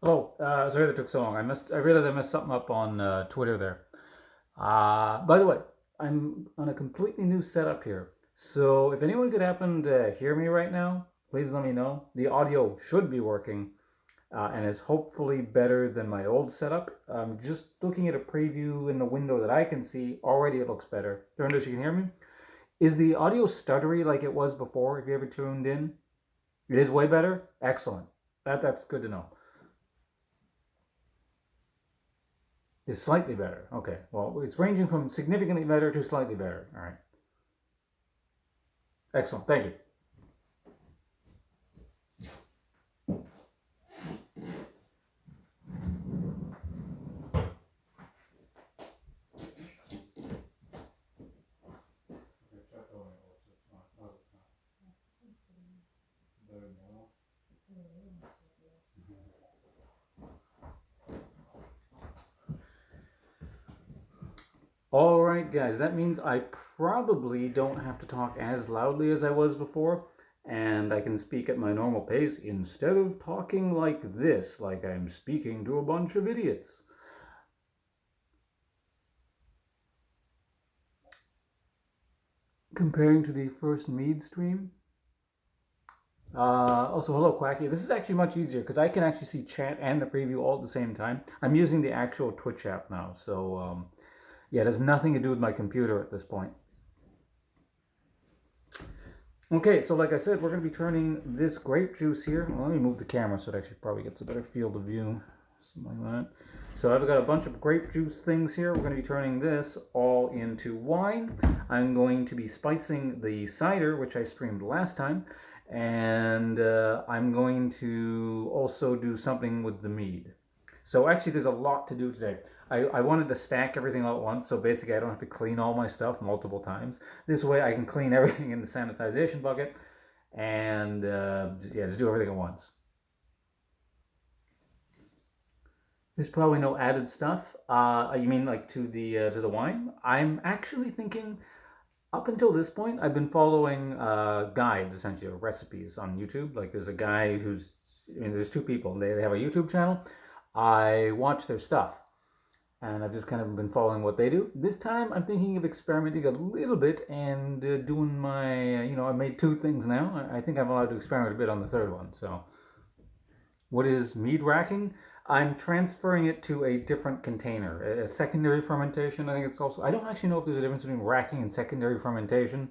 Oh, sorry that took so long. I realized I messed something up on Twitter there. By the way, I'm on a completely new setup here. So if anyone could happen to hear me right now, please let me know. The audio should be working and is hopefully better than my old setup. Just looking at a preview in the window that I can see, already it looks better. Thurndus, you can hear me? Is the audio stuttery like it was before if you ever tuned in? It is way better? Excellent. That's good to know. Is slightly better. Okay. Well, it's ranging from significantly better to slightly better. All right. Excellent. Thank you. All right, guys, that means I probably don't have to talk as loudly as I was before, and I can speak at my normal pace instead of talking like this, like I'm speaking to a bunch of idiots. Comparing to the first Mead stream. Also, hello, Quacky. This is actually much easier because I can actually see chat and the preview all at the same time. I'm using the actual Twitch app now, so yeah, it has nothing to do with my computer at this point. Okay, so like I said, we're going to be turning this grape juice here. Well, let me move the camera so it actually probably gets a better field of view. Something like that. So I've got a bunch of grape juice things here. We're going to be turning this all into wine. I'm going to be spicing the cider, which I streamed last time. And I'm going to also do something with the mead. So actually, there's a lot to do today. I wanted to stack everything all at once, so basically I don't have to clean all my stuff multiple times. This way I can clean everything in the sanitization bucket and yeah, just do everything at once. There's probably no added stuff. You mean like to the wine? I'm actually thinking. Up until this point, I've been following guides, essentially, or recipes on YouTube. Like, there's a guy who's, I mean, there's two people. They have a YouTube channel. I watch their stuff, and I've just kind of been following what they do. This time, I'm thinking of experimenting a little bit and doing my, I made two things now. I think I'm allowed to experiment a bit on the third one. So, what is mead racking? I'm transferring it to a different container, a secondary fermentation. I think it's also, I don't actually know if there's a difference between racking and secondary fermentation.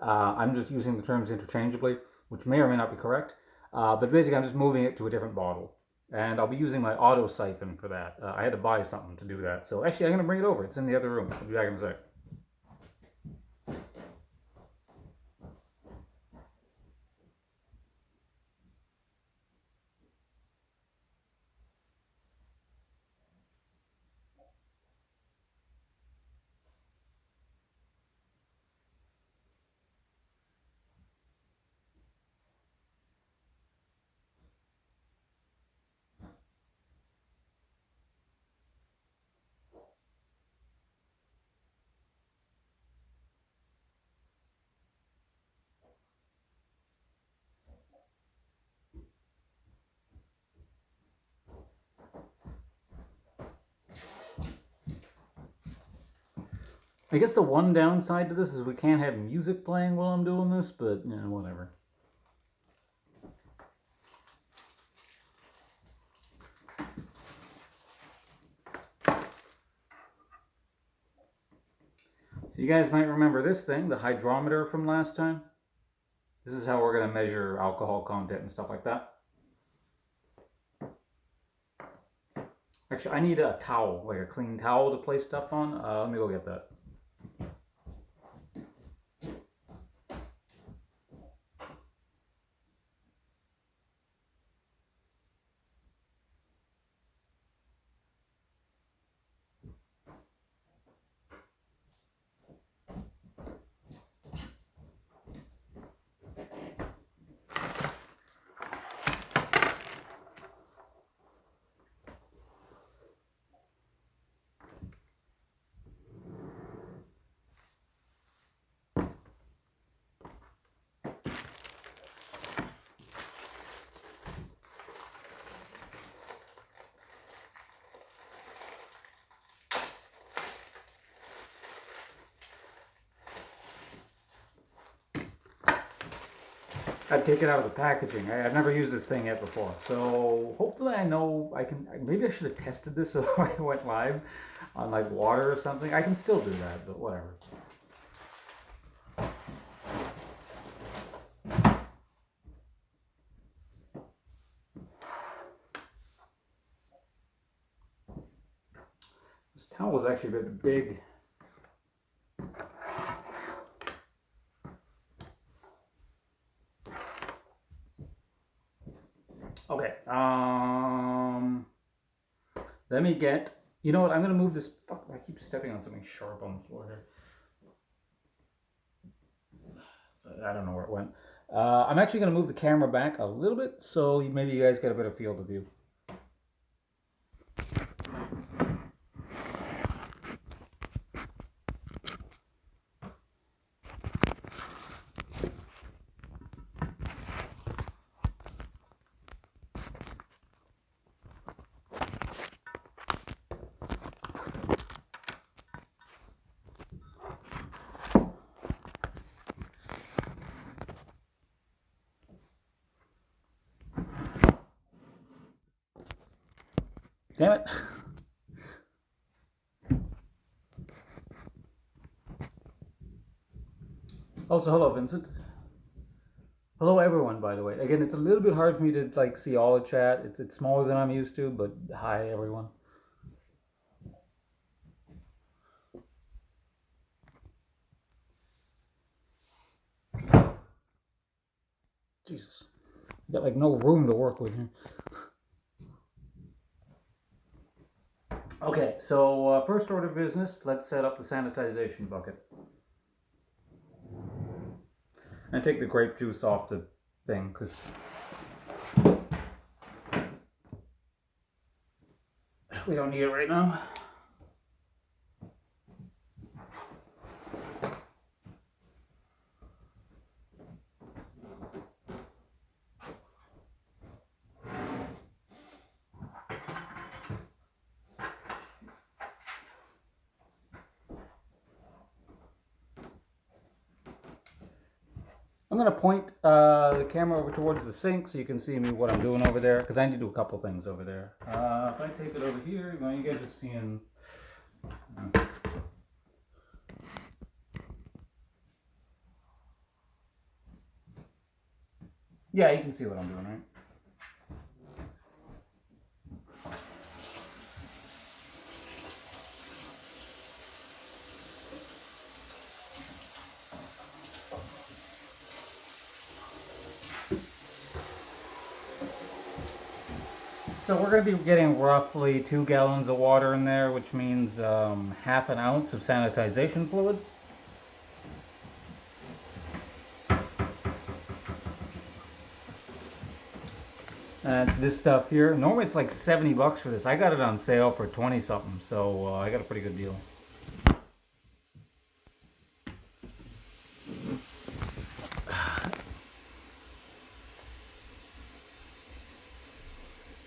I'm just using the terms interchangeably, which may or may not be correct. But basically, I'm just moving it to a different bottle. And I'll be using my auto siphon for that. I had to buy something to do that. So actually, I'm going to bring it over. It's in the other room. I'll be back in a sec. I guess the one downside to this is we can't have music playing while I'm doing this, but whatever. So you guys might remember this thing, the hydrometer from last time. This is how we're going to measure alcohol content and stuff like that. Actually, I need a towel, like a clean towel to place stuff on. Let me go get that. I'd take it out of the packaging. I've never used this thing yet before, so hopefully I know I can. Maybe I should have tested this before I went live on like water or something. I can still do that, but whatever. This towel is actually a bit big. Okay. Let me get. You know what? I'm gonna move this. Fuck! I keep stepping on something sharp on the floor here. I don't know where it went. I'm actually gonna move the camera back a little bit so maybe you guys get a better field of view. Damn it. Also, hello, Vincent. Hello, everyone. By the way, again, it's a little bit hard for me to like see all the chat. It's smaller than I'm used to, but hi, everyone. Jesus, I got like no room to work with here. Okay, so first order of business, let's set up the sanitization bucket. And take the grape juice off the thing, because we don't need it right now. I'm going to point the camera over towards the sink so you can see me what I'm doing over there, because I need to do a couple things over there. If I take it over here, well, you guys are seeing... Yeah, you can see what I'm doing, right? So we're going to be getting roughly 2 gallons of water in there, which means half an ounce of sanitization fluid. And it's this stuff here. Normally it's like 70 bucks for this. I got it on sale for 20 something, so I got a pretty good deal.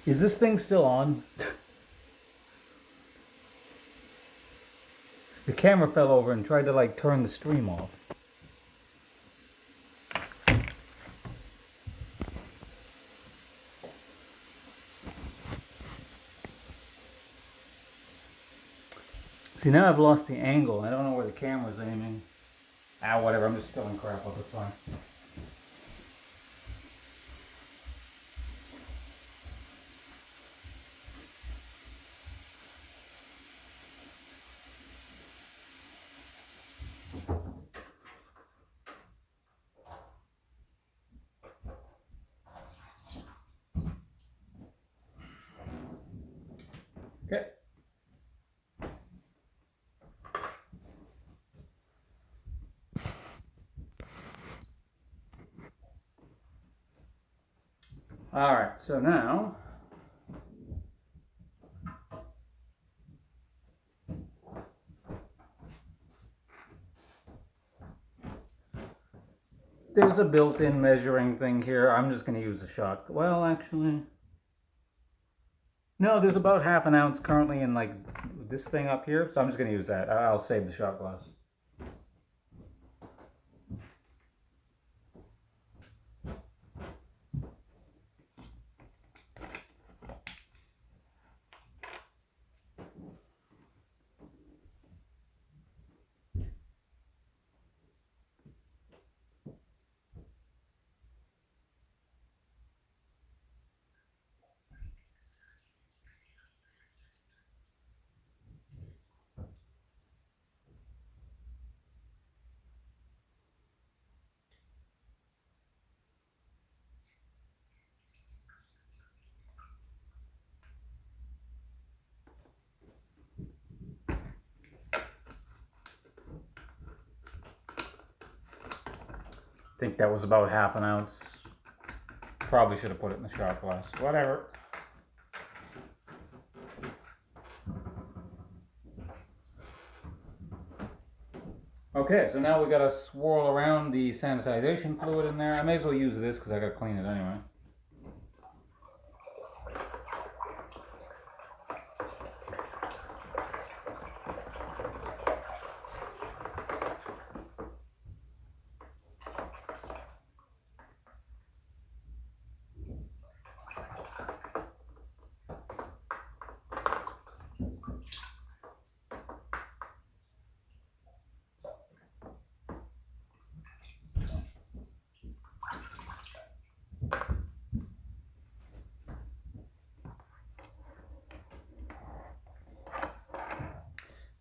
Is this thing still on? The camera fell over and tried to like turn the stream off. See, now I've lost the angle. I don't know where the camera's aiming. Ah, whatever. I'm just filling crap up. It's fine. Okay. All right. So now there's a built-in measuring thing here. I'm just going to use a shot. Well, actually, no, there's about half an ounce currently in like this thing up here, so I'm just going to use that. I'll save the shot glass. think that was about half an ounce. Probably should have put it in the shot glass. Whatever. Okay, so now we gotta swirl around the sanitization fluid in there. I may as well use this because I gotta clean it anyway.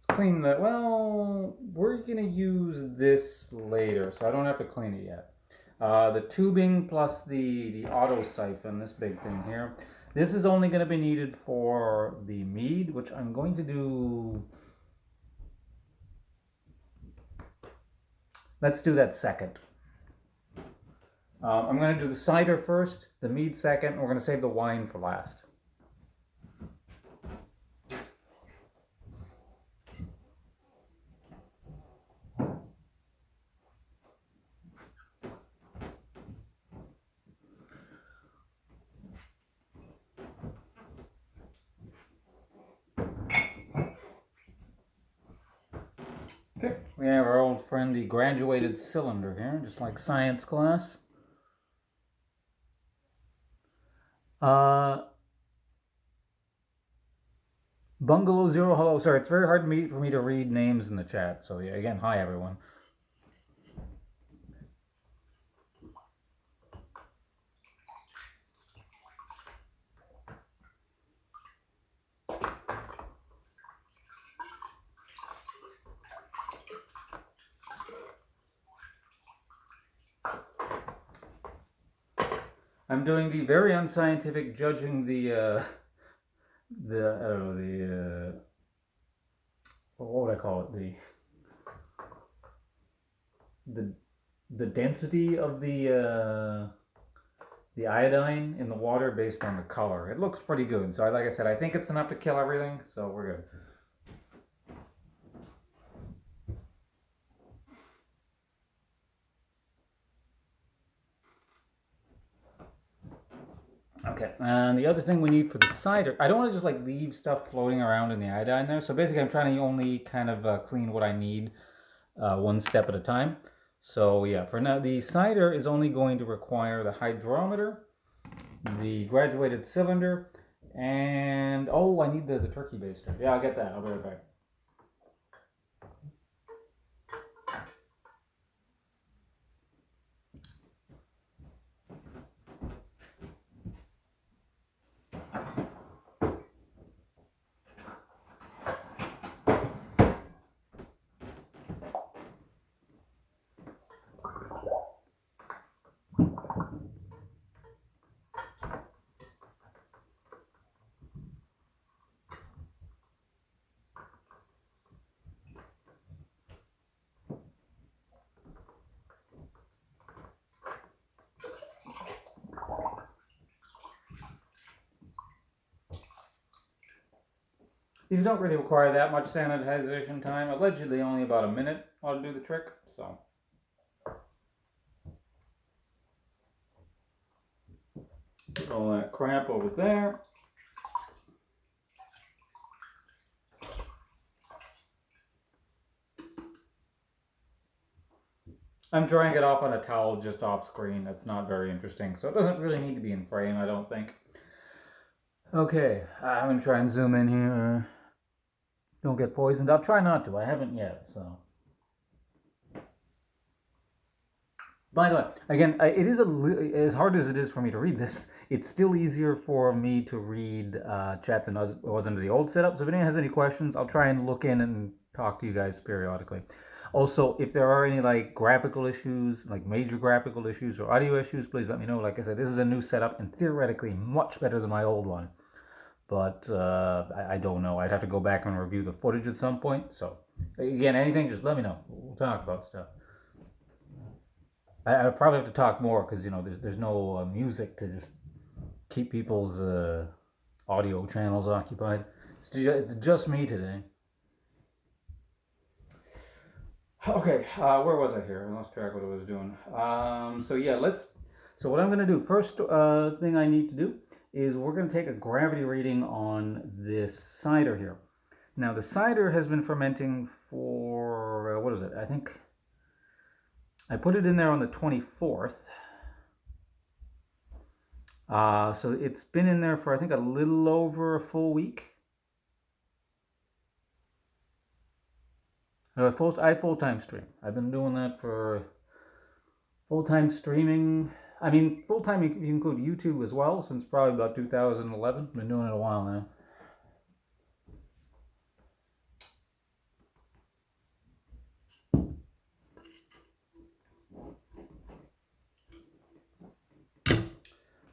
Clean the, well, we're gonna use this later, so I don't have to clean it yet. The tubing plus the auto siphon, this big thing here, this is only going to be needed for the mead, which I'm going to do. Let's do that second. I'm going to do the cider first, the mead second, and we're going to save the wine for last. Okay, we have our old friend, the graduated cylinder here, just like science class. Bungalow Zero, hello. Sorry, it's very hard for me to read names in the chat. So yeah, again, hi everyone. I'm doing the very unscientific judging the what would I call it, the density of the iodine in the water based on the color. It looks pretty good. So like I said, I think it's enough to kill everything. So we're good. Okay, and the other thing we need for the cider, I don't want to just like leave stuff floating around in the iodine there. So basically, I'm trying to only kind of clean what I need one step at a time. So yeah, for now, the cider is only going to require the hydrometer, the graduated cylinder, and oh, I need the turkey baster. Yeah, I'll get that. I'll be right back. These don't really require that much sanitization time. Allegedly only about a minute ought to do the trick, so. Put all that crap over there. I'm drying it off on a towel just off screen. That's not very interesting, so it doesn't really need to be in frame, I don't think. Okay, I'm gonna try and zoom in here. Don't get poisoned. I'll try not to. I haven't yet, so. By the way, again, it is as hard as it is for me to read this. It's still easier for me to read chat than it was under the old setup. So if anyone has any questions, I'll try and look in and talk to you guys periodically. Also, if there are any like graphical issues, like major graphical issues or audio issues, please let me know. Like I said, this is a new setup and theoretically much better than my old one. But I don't know. I'd have to go back and review the footage at some point. So again, anything, just let me know. We'll talk about stuff. I probably have to talk more because there's no music to just keep people's audio channels occupied. It's just me today. Okay, where was I here? I lost track of what I was doing. So yeah, let's. So what I'm going to do first thing I need to do is we're going to take a gravity reading on this cider here. Now the cider has been fermenting for what is it? I think I put it in there on the 24th. So it's been in there for I think a little over a full week. I full time stream. I've been doing that for full time streaming. I mean, full time you include YouTube as well since probably about 2011. Been doing it a while now.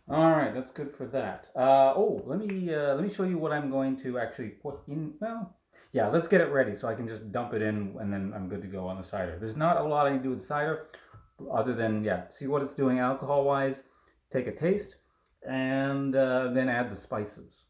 All right, that's good for that. Let me show you what I'm going to actually put in. Well, yeah, let's get it ready so I can just dump it in and then I'm good to go on the cider. There's not a lot I can do with cider other than see what it's doing alcohol wise, take a taste, and then add the spices.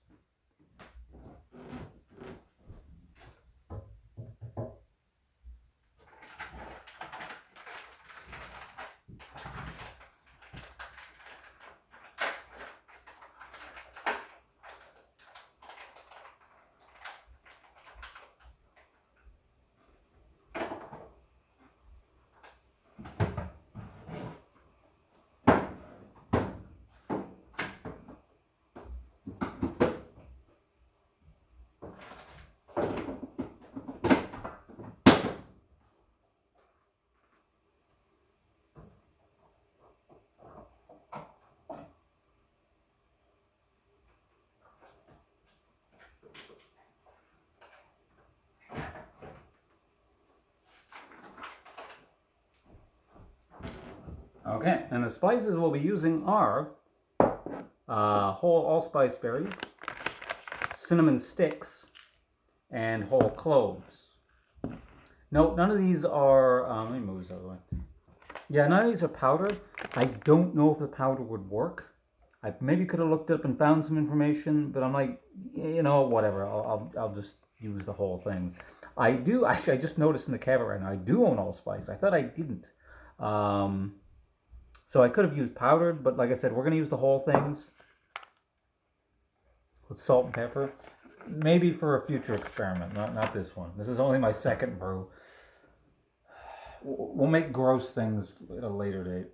Okay, and the spices we'll be using are whole allspice berries, cinnamon sticks, and whole cloves. No, none of these are. Let me move this out of the way. Yeah, none of these are powder. I don't know if the powder would work. I maybe could have looked up and found some information, but I'm like, whatever. I'll just use the whole things. I do actually. I just noticed in the cabinet right now. I do own allspice. I thought I didn't. Um, so I could have used powdered, but like I said, we're gonna use the whole things with salt and pepper. Maybe for a future experiment, not this one. This is only my second brew. We'll make gross things at a later date.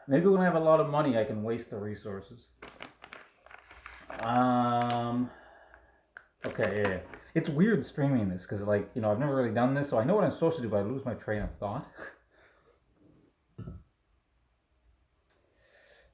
Maybe when I have a lot of money, I can waste the resources. Um. Okay, yeah. It's weird streaming this because, I've never really done this, so I know what I'm supposed to do, but I lose my train of thought.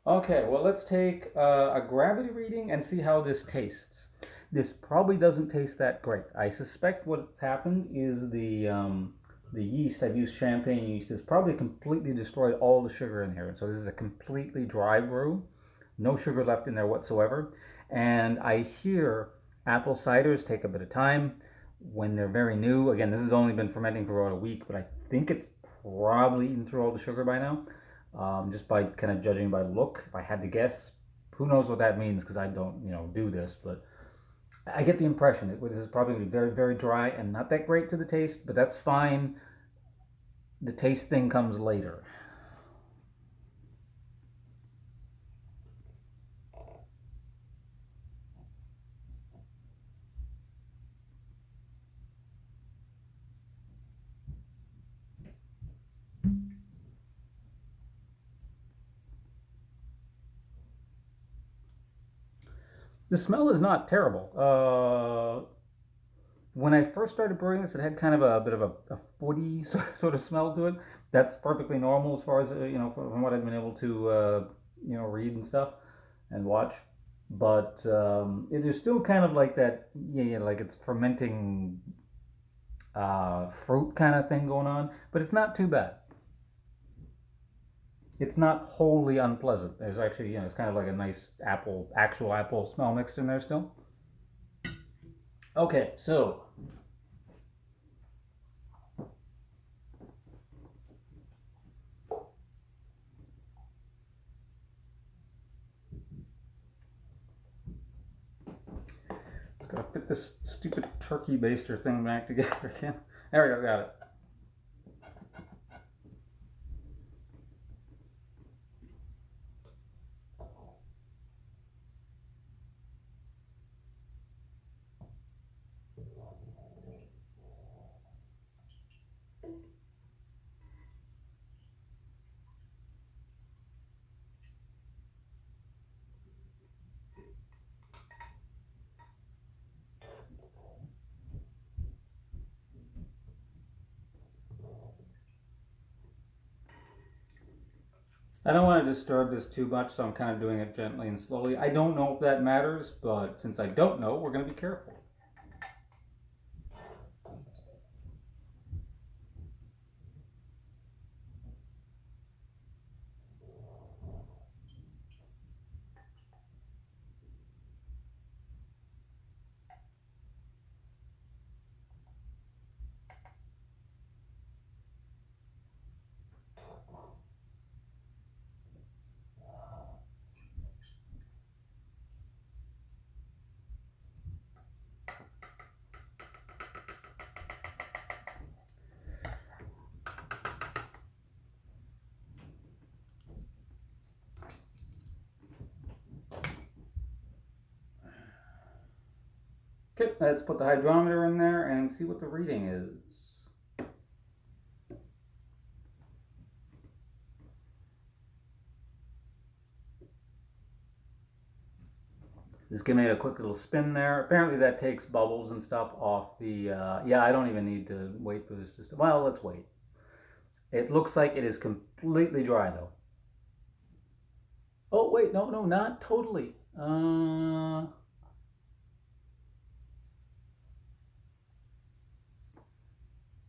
Okay, well, let's take a gravity reading and see how this tastes. This probably doesn't taste that great. I suspect what's happened is the yeast, I've used champagne yeast, has probably completely destroyed all the sugar in here. So this is a completely dry brew, no sugar left in there whatsoever. And I hear apple ciders take a bit of time when they're very new. Again, this has only been fermenting for about a week, but I think it's probably eaten through all the sugar by now, just by kind of judging by look. If I had to guess, who knows what that means because I don't, do this, but I get the impression that this is probably going to be very, very dry and not that great to the taste, but that's fine. The taste thing comes later. The smell is not terrible. When I first started brewing this, it had kind of a bit of a footy sort of smell to it. That's perfectly normal as far as from what I've been able to read and stuff and watch. But it is still kind of like that, like it's fermenting fruit kind of thing going on. But it's not too bad. It's not wholly unpleasant. There's actually, it's kind of like a nice actual apple smell mixed in there still. Okay, so get this stupid turkey baster thing back together again. There we go, got it. I don't want to disturb this too much, so I'm kind of doing it gently and slowly. I don't know if that matters, but since I don't know, we're going to be careful. Okay, let's put the hydrometer in there and see what the reading is. Just give it a quick little spin there. Apparently that takes bubbles and stuff off the, yeah, I don't even need to wait for this to start. Well, let's wait. It looks like it is completely dry though. Oh, wait, no, not totally.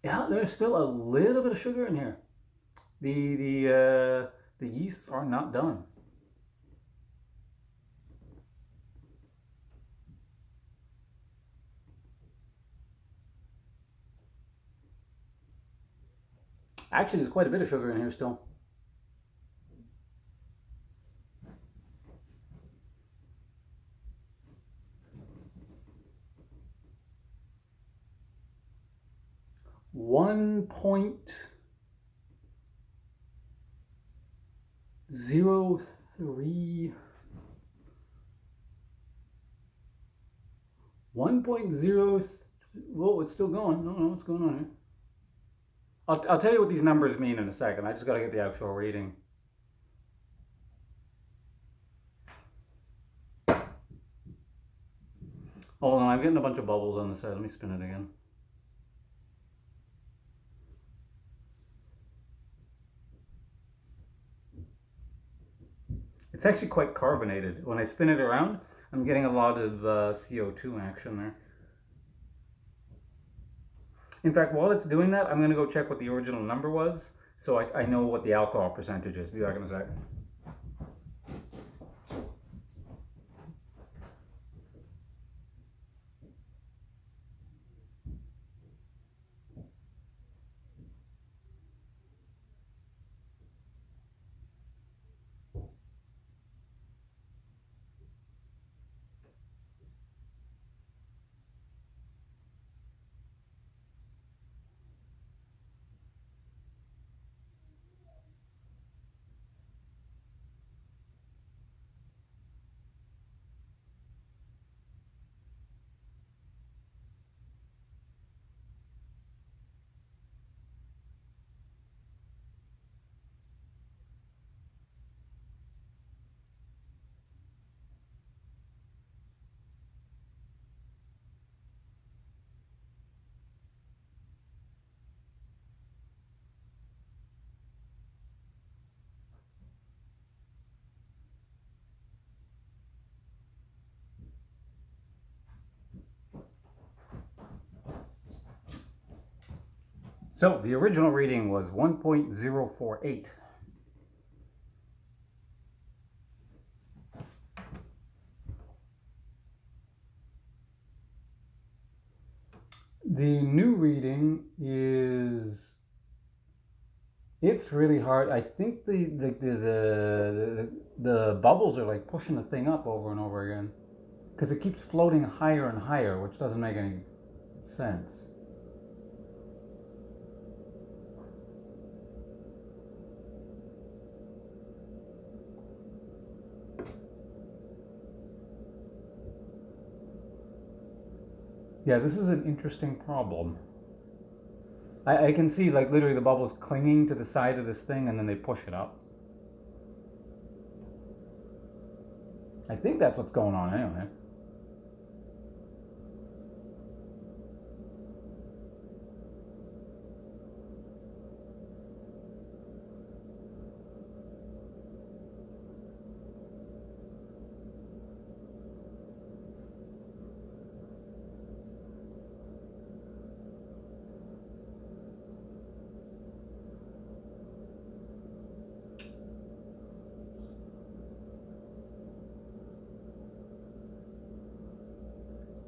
Yeah, there's still a little bit of sugar in here. The yeasts are not done. Actually, there's quite a bit of sugar in here still. One point 0.03 1.0. Whoa, it's still going. I don't know what's going on here. I'll tell you what these numbers mean in a second. I just got to get the actual reading. Hold on, I'm getting a bunch of bubbles on the side. Let me spin it again. It's actually quite carbonated. When I spin it around, I'm getting a lot of CO2 action there. In fact, while it's doing that, I'm going to go check what the original number was so I know what the alcohol percentage is. Be back in a sec. So the original reading was 1.048. The new reading is, it's really hard. I think the bubbles are like pushing the thing up over and over again. because it keeps floating higher and higher, which doesn't make any sense. Yeah, this is an interesting problem. I can see like literally the bubbles clinging to the side of this thing and then they push it up. I think that's what's going on anyway.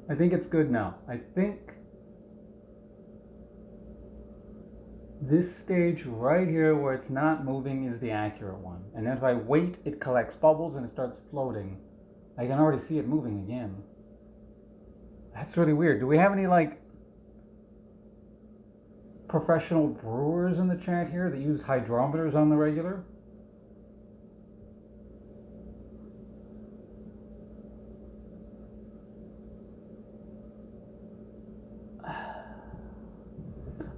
I think it's good now. I think this stage right here where it's not moving is the accurate one. And then if I wait, it collects bubbles and it starts floating. I can already see it moving again. That's really weird. Do we have any like professional brewers in the chat here that use hydrometers on the regular?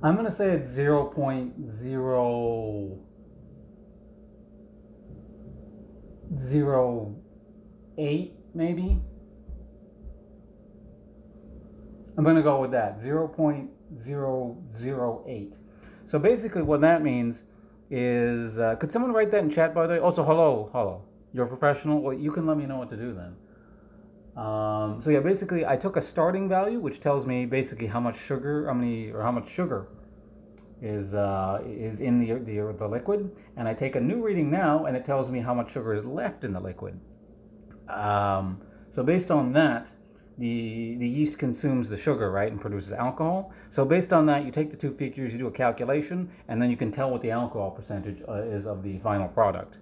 I'm gonna say it's 0.008 maybe. I'm gonna go with that, 0.008. So basically what that means is, could someone write that in chat by the way? Also, hello. You're a professional? Well, you can let me know what to do then. So yeah, basically I took a starting value, which tells me basically how much sugar, how much sugar is in the liquid, and I take a new reading now, and it tells me how much sugar is left in the liquid. So based on that, the yeast consumes the sugar, right, and produces alcohol. So based on that, you take the two figures, you do a calculation, and then you can tell what the alcohol percentage is of the final product.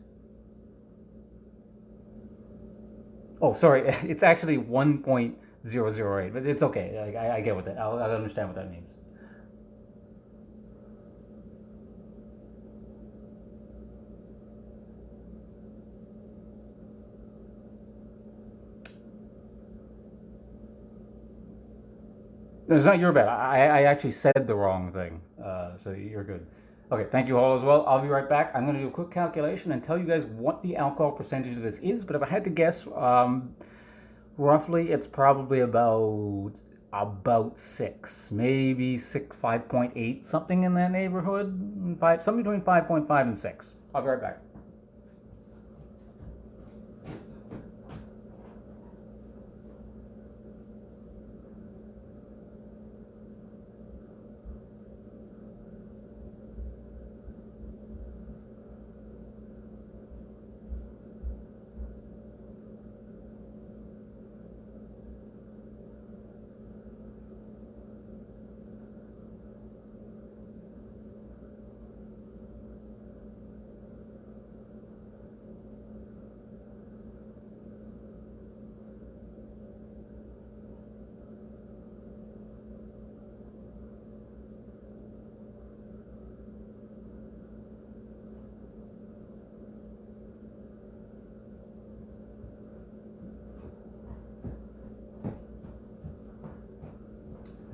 Oh, sorry, it's actually 1.008, but it's okay. I get what that. I'll understand what that means. No, it's not your bad. I actually said the wrong thing, so you're good. Okay, thank you all as well. I'll be right back. I'm going to do a quick calculation and tell you guys what the alcohol percentage of this is. But if I had to guess, roughly it's probably about 6, maybe 6, 5.8, something in that neighborhood. Something between 5.5 and 6. I'll be right back.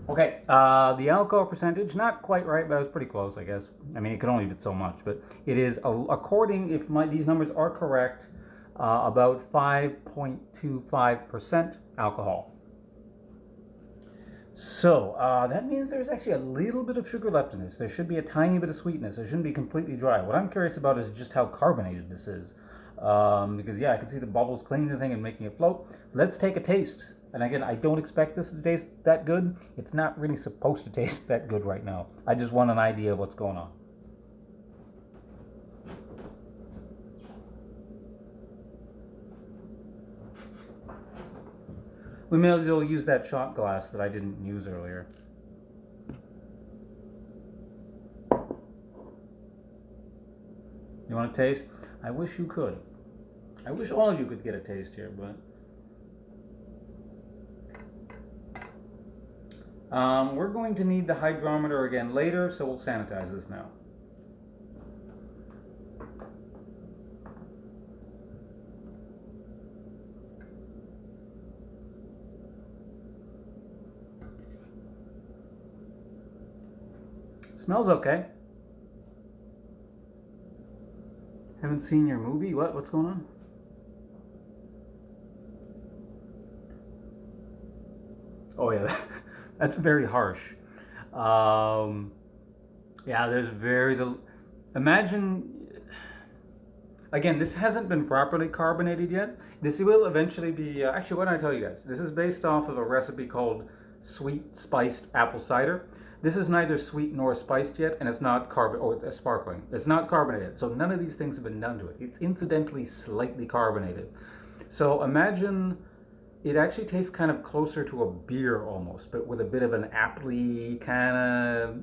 Okay, the alcohol percentage, not quite right, but I was pretty close, I guess. I mean, it could only be so much, but it is, according, if these numbers are correct, about 5.25% alcohol. So that means there's actually a little bit of sugar left in this. There should be a tiny bit of sweetness. It shouldn't be completely dry. What I'm curious about is just how carbonated this is. Because, yeah, I can see the bubbles cleaning the thing and making it float. Let's take a taste. And again, I don't expect this to taste that good. It's not really supposed to taste that good right now. I just want an idea of what's going on. We may as well use that shot glass that I didn't use earlier. You want to taste? I wish you could. I wish all of you could get a taste here, but We're going to need the hydrometer again later, so we'll sanitize this now. Smells okay. Haven't seen your movie? What? What's going on? Oh yeah, that's very harsh. Um, yeah, there's very little. Imagine again, this hasn't been properly carbonated yet. This will eventually be. Actually, why don't I tell you guys? This is based off of a recipe called sweet spiced apple cider. This is neither sweet nor spiced yet, and it's not it's sparkling. It's not carbonated, so none of these things have been done to it. It's incidentally slightly carbonated. So imagine it actually tastes kind of closer to a beer almost, but with a bit of an appley kind of.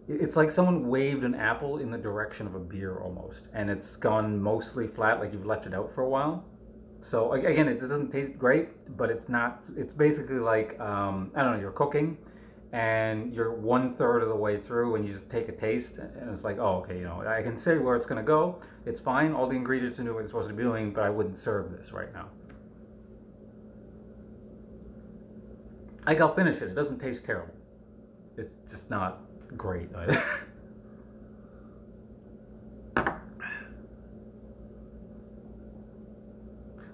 It's like someone waved an apple in the direction of a beer almost, and it's gone mostly flat, like you've left it out for a while. So again, it doesn't taste great, but it's not. It's basically like I don't know. You're cooking, and you're 1/3 of the way through, and you just take a taste, and it's like, oh, okay, I can say where it's gonna go. It's fine. All the ingredients are what it's supposed to be doing, but I wouldn't serve this right now. Like I'll finish it. It doesn't taste terrible. It's just not great.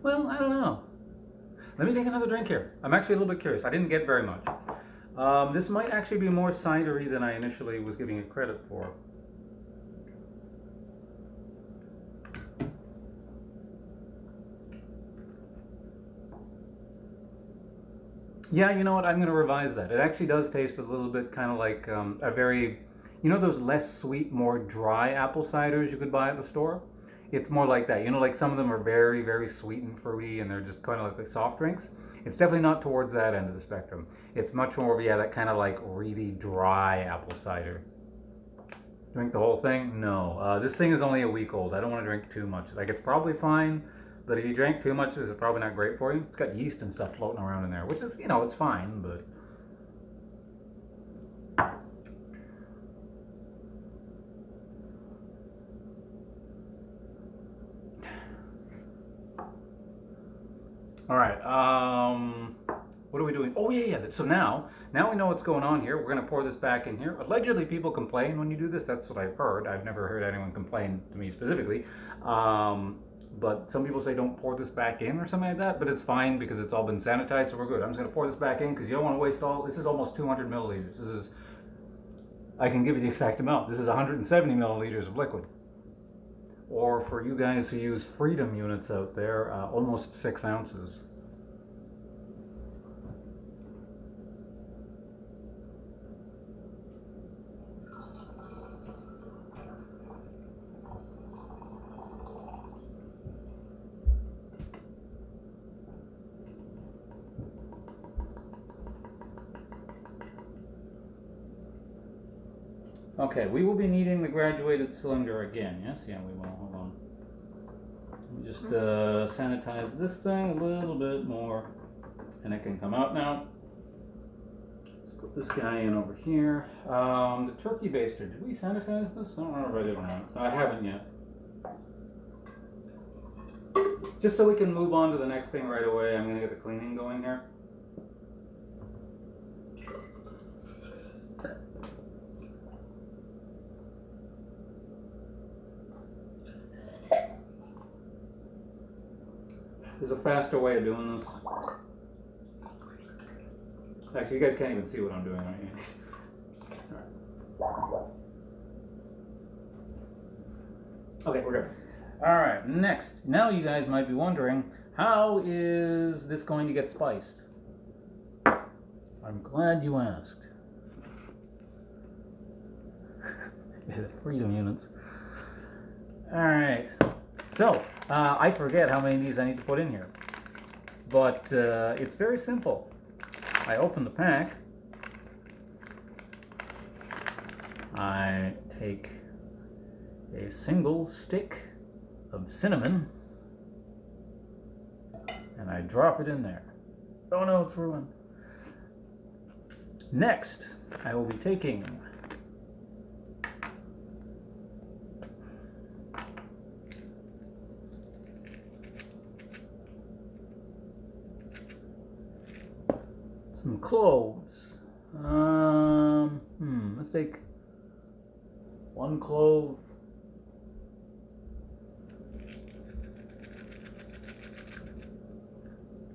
Well, I don't know. Let me take another drink here. I'm actually a little bit curious. I didn't get very much. This might actually be more cidery than I initially was giving it credit for. Yeah, you know what? I'm going to revise that. It actually does taste a little bit kind of like a very, those less sweet, more dry apple ciders you could buy at the store? It's more like that. Like some of them are very, very sweet and fruity and they're just kind of like soft drinks. It's definitely not towards that end of the spectrum. It's much more of, yeah, that kind of like really dry apple cider. Drink the whole thing? No. This thing is only a week old. I don't want to drink too much. Like, it's probably fine, but if you drink too much, this is probably not great for you. It's got yeast and stuff floating around in there, which is, it's fine, but. All right. What are we doing? Oh yeah. So now we know what's going on here. We're gonna pour this back in here. Allegedly, people complain when you do this. That's what I've heard. I've never heard anyone complain to me specifically. But some people say don't pour this back in or something like that. But it's fine because it's all been sanitized, so we're good. I'm just gonna pour this back in because you don't want to waste all. This is almost 200 milliliters. This is. I can give you the exact amount. This is 170 milliliters of liquid. Or for you guys who use Freedom units out there, almost 6 ounces. Okay, we will be needing the graduated cylinder again, yes? Yeah, we will. Hold on. Let me just sanitize this thing a little bit more, and it can come out now. Let's put this guy in over here. The turkey baster, did we sanitize this? I don't remember if I did or not. I haven't yet. Just so we can move on to the next thing right away, I'm going to get the cleaning going here. There's a faster way of doing this. Actually, you guys can't even see what I'm doing right here. Okay, we're good. Alright, next. Now you guys might be wondering, how is this going to get spiced? I'm glad you asked. The Freedom units. Alright. So, I forget how many of these I need to put in here. But it's very simple. I open the pack. I take a single stick of cinnamon and I drop it in there. Oh no, it's ruined. Next, I will be taking some cloves. Let's take one clove.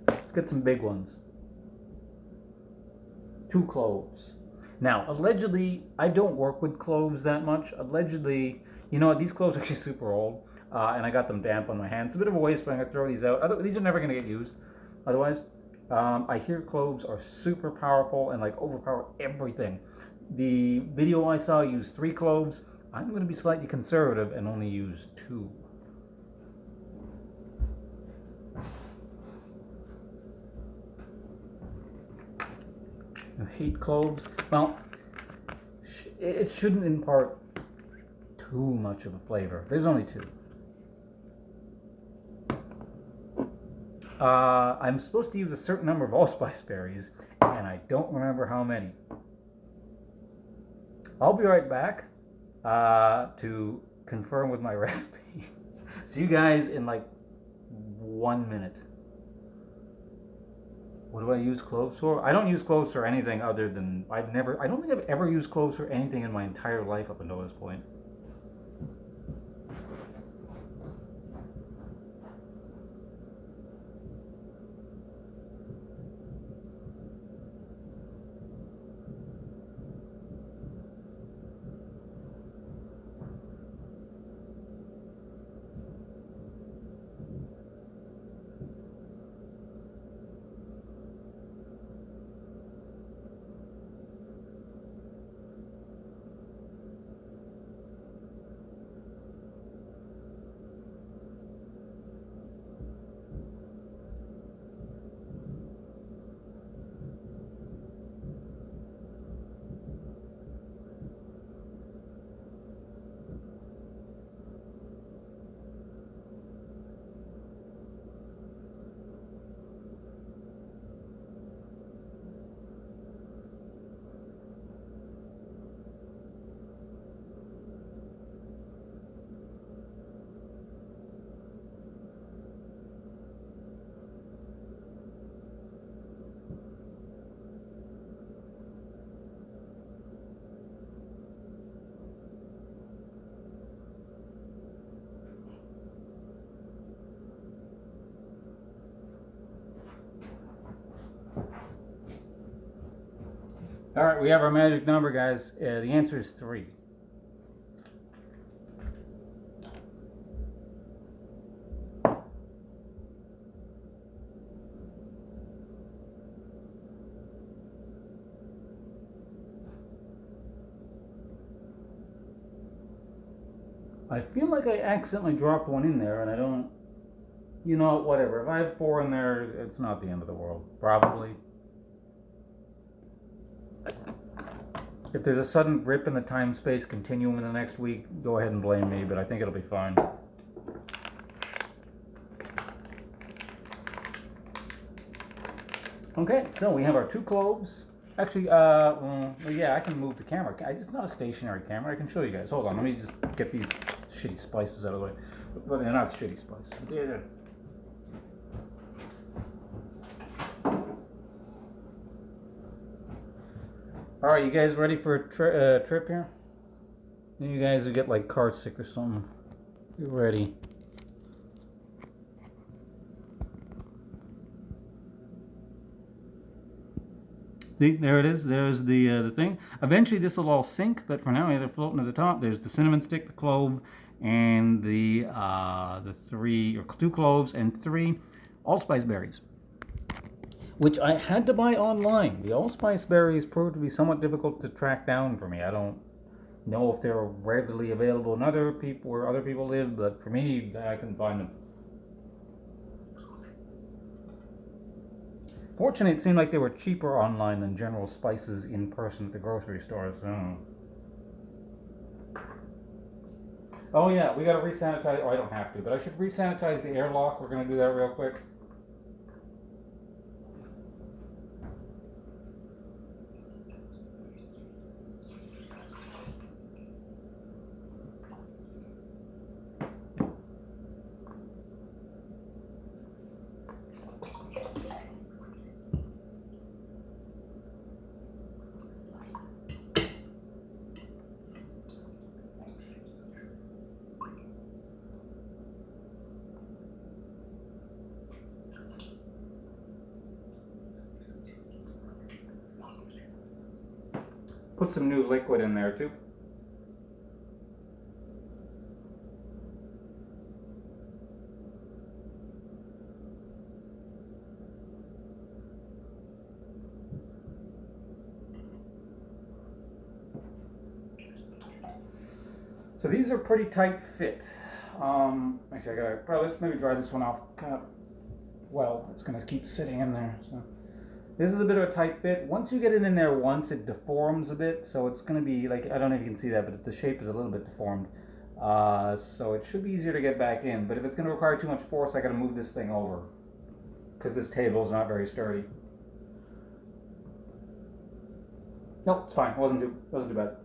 Let's get some big ones. 2 cloves. Now, allegedly, I don't work with cloves that much. Allegedly, you know what? These cloves are actually super old, and I got them damp on my hands. It's a bit of a waste, but I'm gonna throw these out. These are never gonna get used. Otherwise, I hear cloves are super powerful and like overpower everything. The video I saw used 3 cloves. I'm going to be slightly conservative and only use 2. You hate cloves? Well, it shouldn't impart too much of a flavor. There's only 2. I'm supposed to use a certain number of allspice berries, and I don't remember how many. I'll be right back to confirm with my recipe. See you guys in like 1 minute. What do I use cloves for? I don't use cloves for anything other than I don't think I've ever used cloves for anything in my entire life up until this point. All right, we have our magic number, guys. The answer is 3. I feel like I accidentally dropped one in there, and I don't. You know, whatever. If I have 4 in there, it's not the end of the world. Probably. If there's a sudden rip in the time-space continuum in the next week, go ahead and blame me, but I think it'll be fine. Okay, so we have our 2 cloves. Actually, well, yeah, I can move the camera. It's not a stationary camera. I can show you guys. Hold on, let me just get these shitty spices out of the way. But they're not shitty spices. All right, you guys ready for a trip here? You guys will get like car sick or something. Get ready. See, there it is. There's the thing. Eventually, this will all sink, but for now, they're floating to the top. There's the cinnamon stick, the clove, and the 2 cloves and 3 allspice berries, which I had to buy online. The allspice berries proved to be somewhat difficult to track down for me. I don't know if they're readily available in other people where other people live, but for me, I couldn't find them. Fortunately, it seemed like they were cheaper online than general spices in person at the grocery stores. So. Oh yeah, we gotta re-sanitize. Oh, I don't have to, but I should re-sanitize the airlock. We're gonna do that real quick. put some new liquid in there too. So these are pretty tight fit. Actually, I gotta probably let's maybe dry this one off. Kind of, well, it's gonna keep sitting in there. So this is a bit of a tight fit. Once you get it in there once, it deforms a bit. So it's gonna be like, I don't know if you can see that, but the shape is a little bit deformed. So it should be easier to get back in. But if it's gonna require too much force, I gotta move this thing over because this table is not very sturdy. No, it's fine. It wasn't too bad.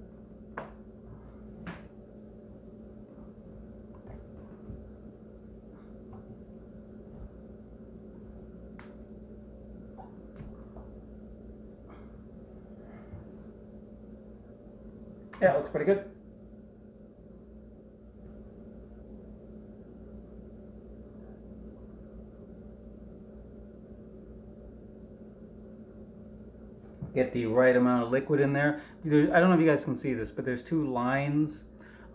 Yeah, it looks pretty good. Get the right amount of liquid in there. I don't know if you guys can see this, but there's two lines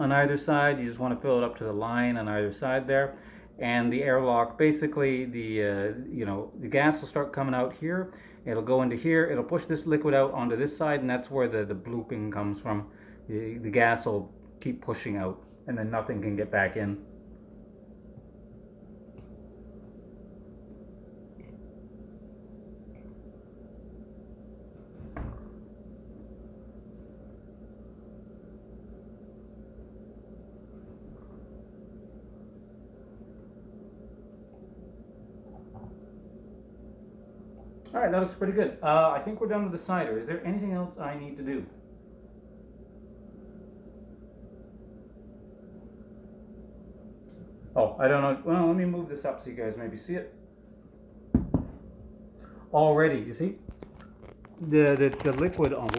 on either side. You just want to fill it up to the line on either side there. And the airlock, basically the gas will start coming out here. It'll go into here. It'll push this liquid out onto this side, and that's where the blooping comes from. The gas will keep pushing out, and then nothing can get back in. All right, that looks pretty good. I think we're done with the cider. Is there anything else I need to do? Oh, I don't know. Well, let me move this up so you guys maybe see it. Already, you see? The liquid on. I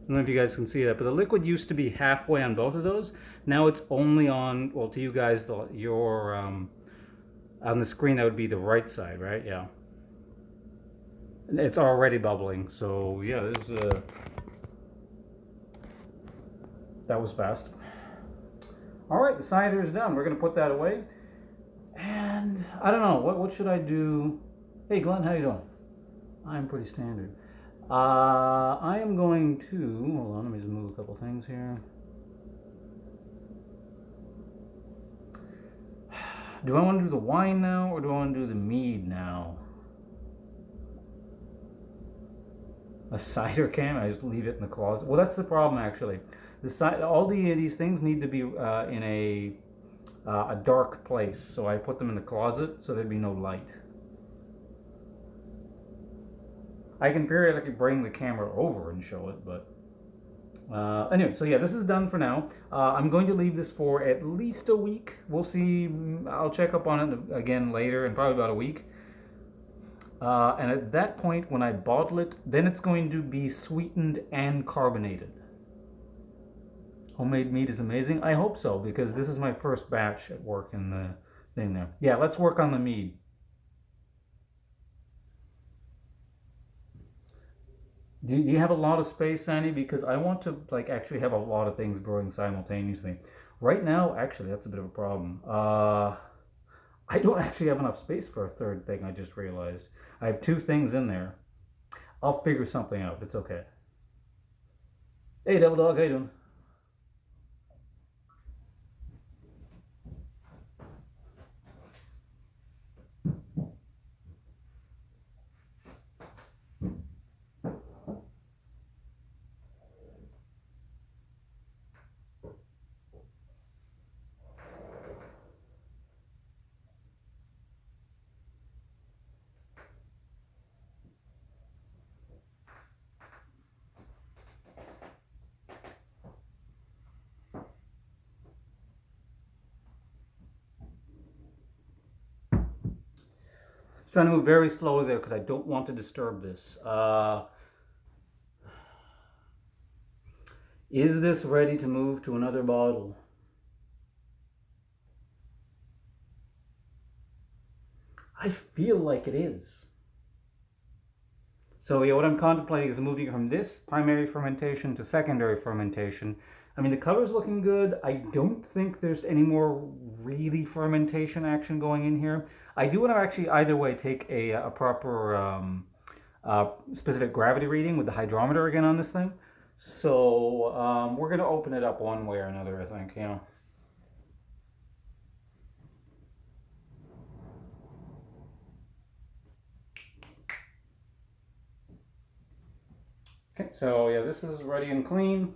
don't know if you guys can see that, but the liquid used to be halfway on both of those. Now it's only on, well, to you guys, your on the screen that would be the right side, right? Yeah. And it's already bubbling, so yeah, that was fast. All right, the cider is done. We're gonna put that away, and I don't know what should I do. Hey, Glenn, how you doing? I'm pretty standard. I am going to, hold on, let me just move a couple things here. Do I want to do the wine now, or do I want to do the mead now? A cider can? I just leave it in the closet. Well, that's the problem, actually. All these things need to be in a dark place, so I put them in the closet so there'd be no light. I can periodically bring the camera over and show it, but anyway, so yeah, this is done for now. I'm going to leave this for at least a week. We'll see. I'll check up on it again later in probably about a week. And at that point, when I bottle it, then it's going to be sweetened and carbonated. Homemade mead is amazing. I hope so, because this is my first batch at work in the thing there. Yeah, let's work on the mead. Do you have a lot of space, Sandy? Because I want to like actually have a lot of things brewing simultaneously. Right now, actually, that's a bit of a problem. I don't actually have enough space for a third thing. I just realized I have two things in there. I'll figure something out. It's okay. Hey, Devil Dog, how you doing? Just trying to move very slowly there because I don't want to disturb this. Is this ready to move to another bottle? I feel like it is. So yeah, what I'm contemplating is moving from this primary fermentation to secondary fermentation. I mean, the color's looking good. I don't think there's any more really fermentation action going in here. I do want to actually either way take a proper specific gravity reading with the hydrometer again on this thing. So we're going to open it up one way or another, I think, you know. Okay, so yeah, this is ready and clean.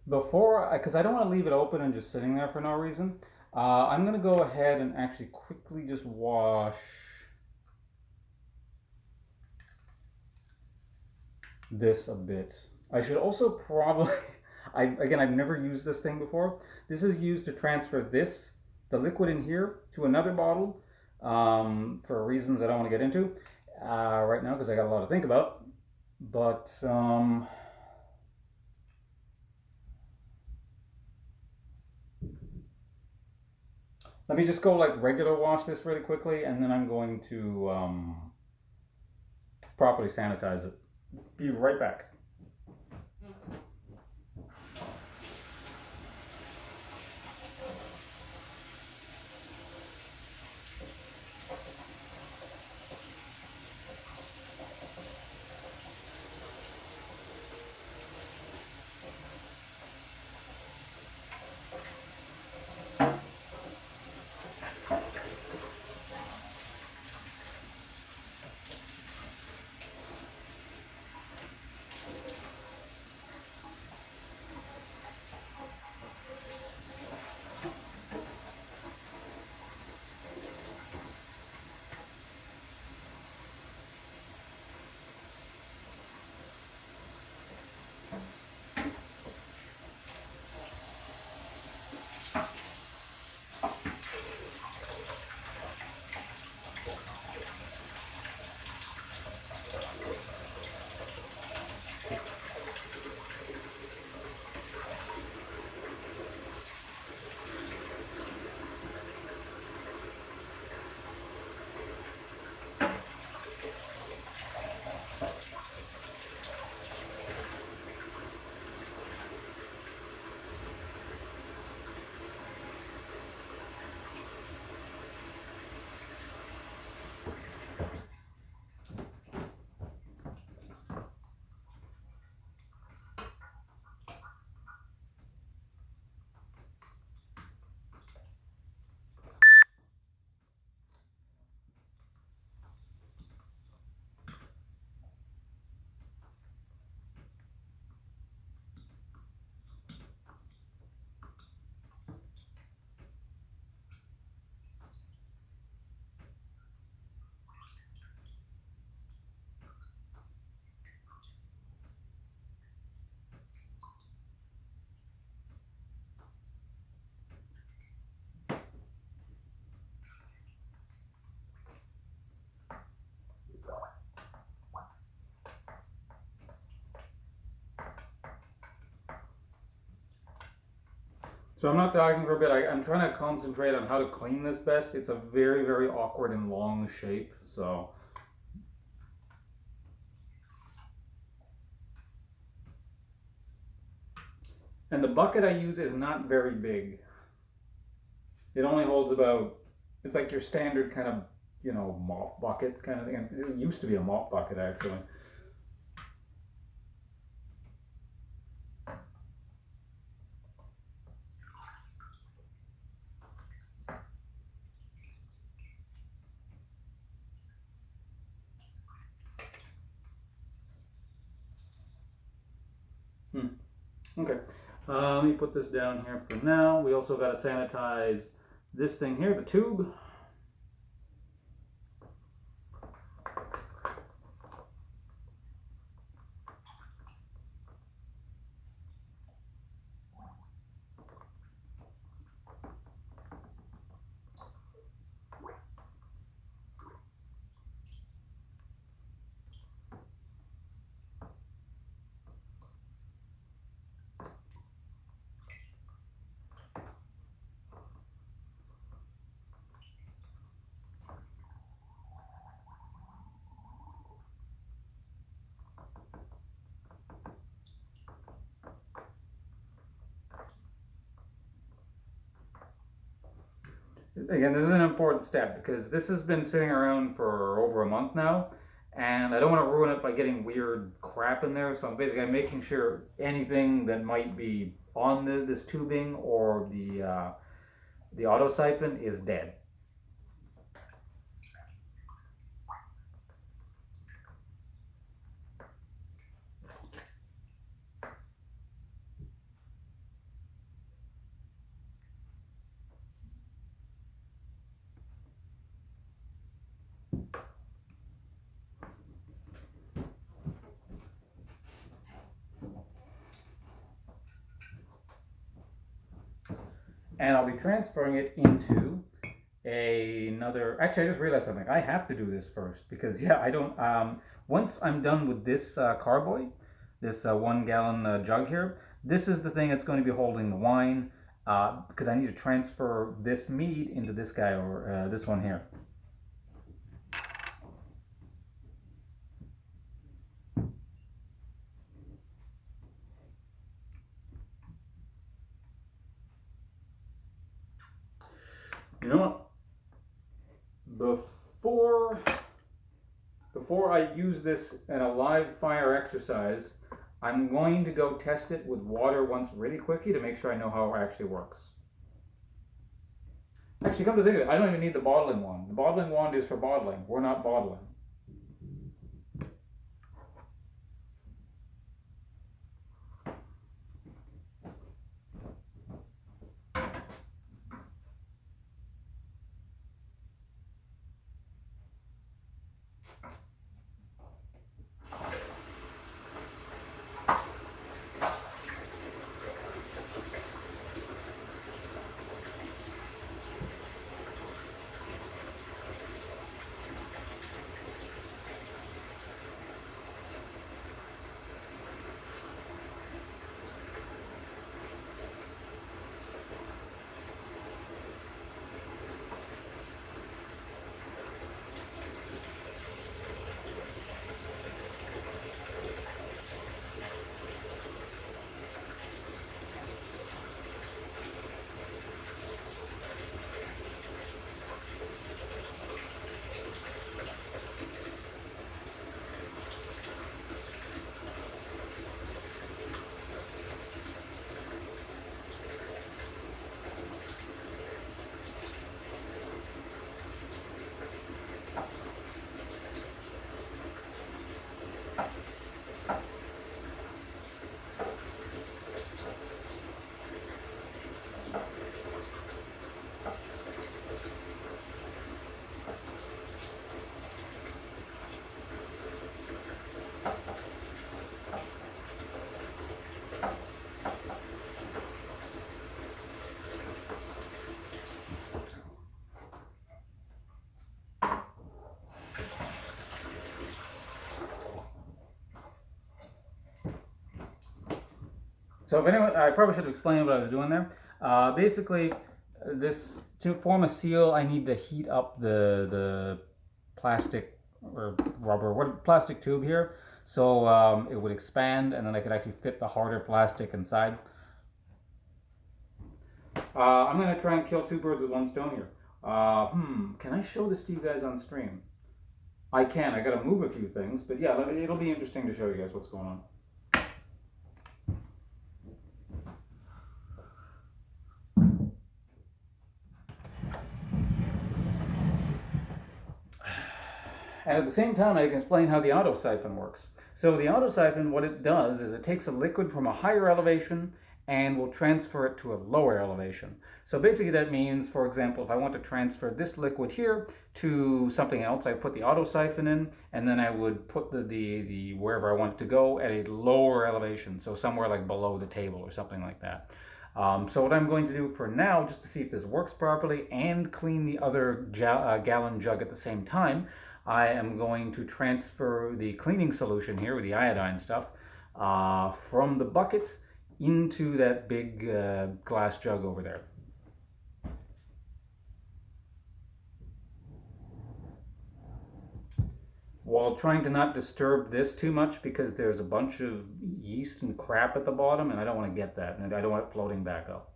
Before, because I don't want to leave it open and just sitting there for no reason, I'm going to go ahead and actually quickly just wash this a bit. I should also probably, I've never used this thing before. This is used to transfer the liquid in here, to another bottle for reasons I don't want to get into right now because I got a lot to think about. But let me just go like regular wash this really quickly, and then I'm going to properly sanitize it. Be right back. So I'm not talking for a bit. I'm trying to concentrate on how to clean this best. It's a very, very awkward and long shape. So, and the bucket I use is not very big. It only holds about, it's like your standard kind of, you know, mop bucket kind of thing. It used to be a mop bucket actually. Hmm. Okay. Let me put this down here for now. We also got to sanitize this thing here, the tube. Again, this is an important step because this has been sitting around for over a month now, and I don't want to ruin it by getting weird crap in there. So I'm making sure anything that might be on this tubing or the auto siphon is dead. And I'll be transferring it into another. Actually, I just realized something. I have to do this first because yeah, I don't. Once I'm done with this carboy, this 1 gallon jug here, this is the thing that's going to be holding the wine because I need to transfer this mead into this guy or this one here. You know what? Before before I use this in a live fire exercise, I'm going to go test it with water once really quickly to make sure I know how it actually works. Actually, come to think of it, I don't even need the bottling wand. The bottling wand is for bottling. We're not bottling. So if anyone, I probably should have explained what I was doing there. Basically, this to form a seal, I need to heat up the plastic or rubber, what plastic tube here, so it would expand, and then I could actually fit the harder plastic inside. I'm gonna try and kill two birds with one stone here. Can I show this to you guys on stream? I can. I gotta move a few things, but yeah, it'll be interesting to show you guys what's going on. And at the same time, I can explain how the auto siphon works. So the auto siphon, what it does is it takes a liquid from a higher elevation and will transfer it to a lower elevation. So basically that means, for example, if I want to transfer this liquid here to something else, I put the auto siphon in, and then I would put the wherever I want it to go at a lower elevation, so somewhere like below the table or something like that. So what I'm going to do for now, just to see if this works properly and clean the other gallon jug at the same time, I am going to transfer the cleaning solution here with the iodine stuff from the bucket into that big glass jug over there. While trying to not disturb this too much because there's a bunch of yeast and crap at the bottom and I don't want to get that and I don't want it floating back up.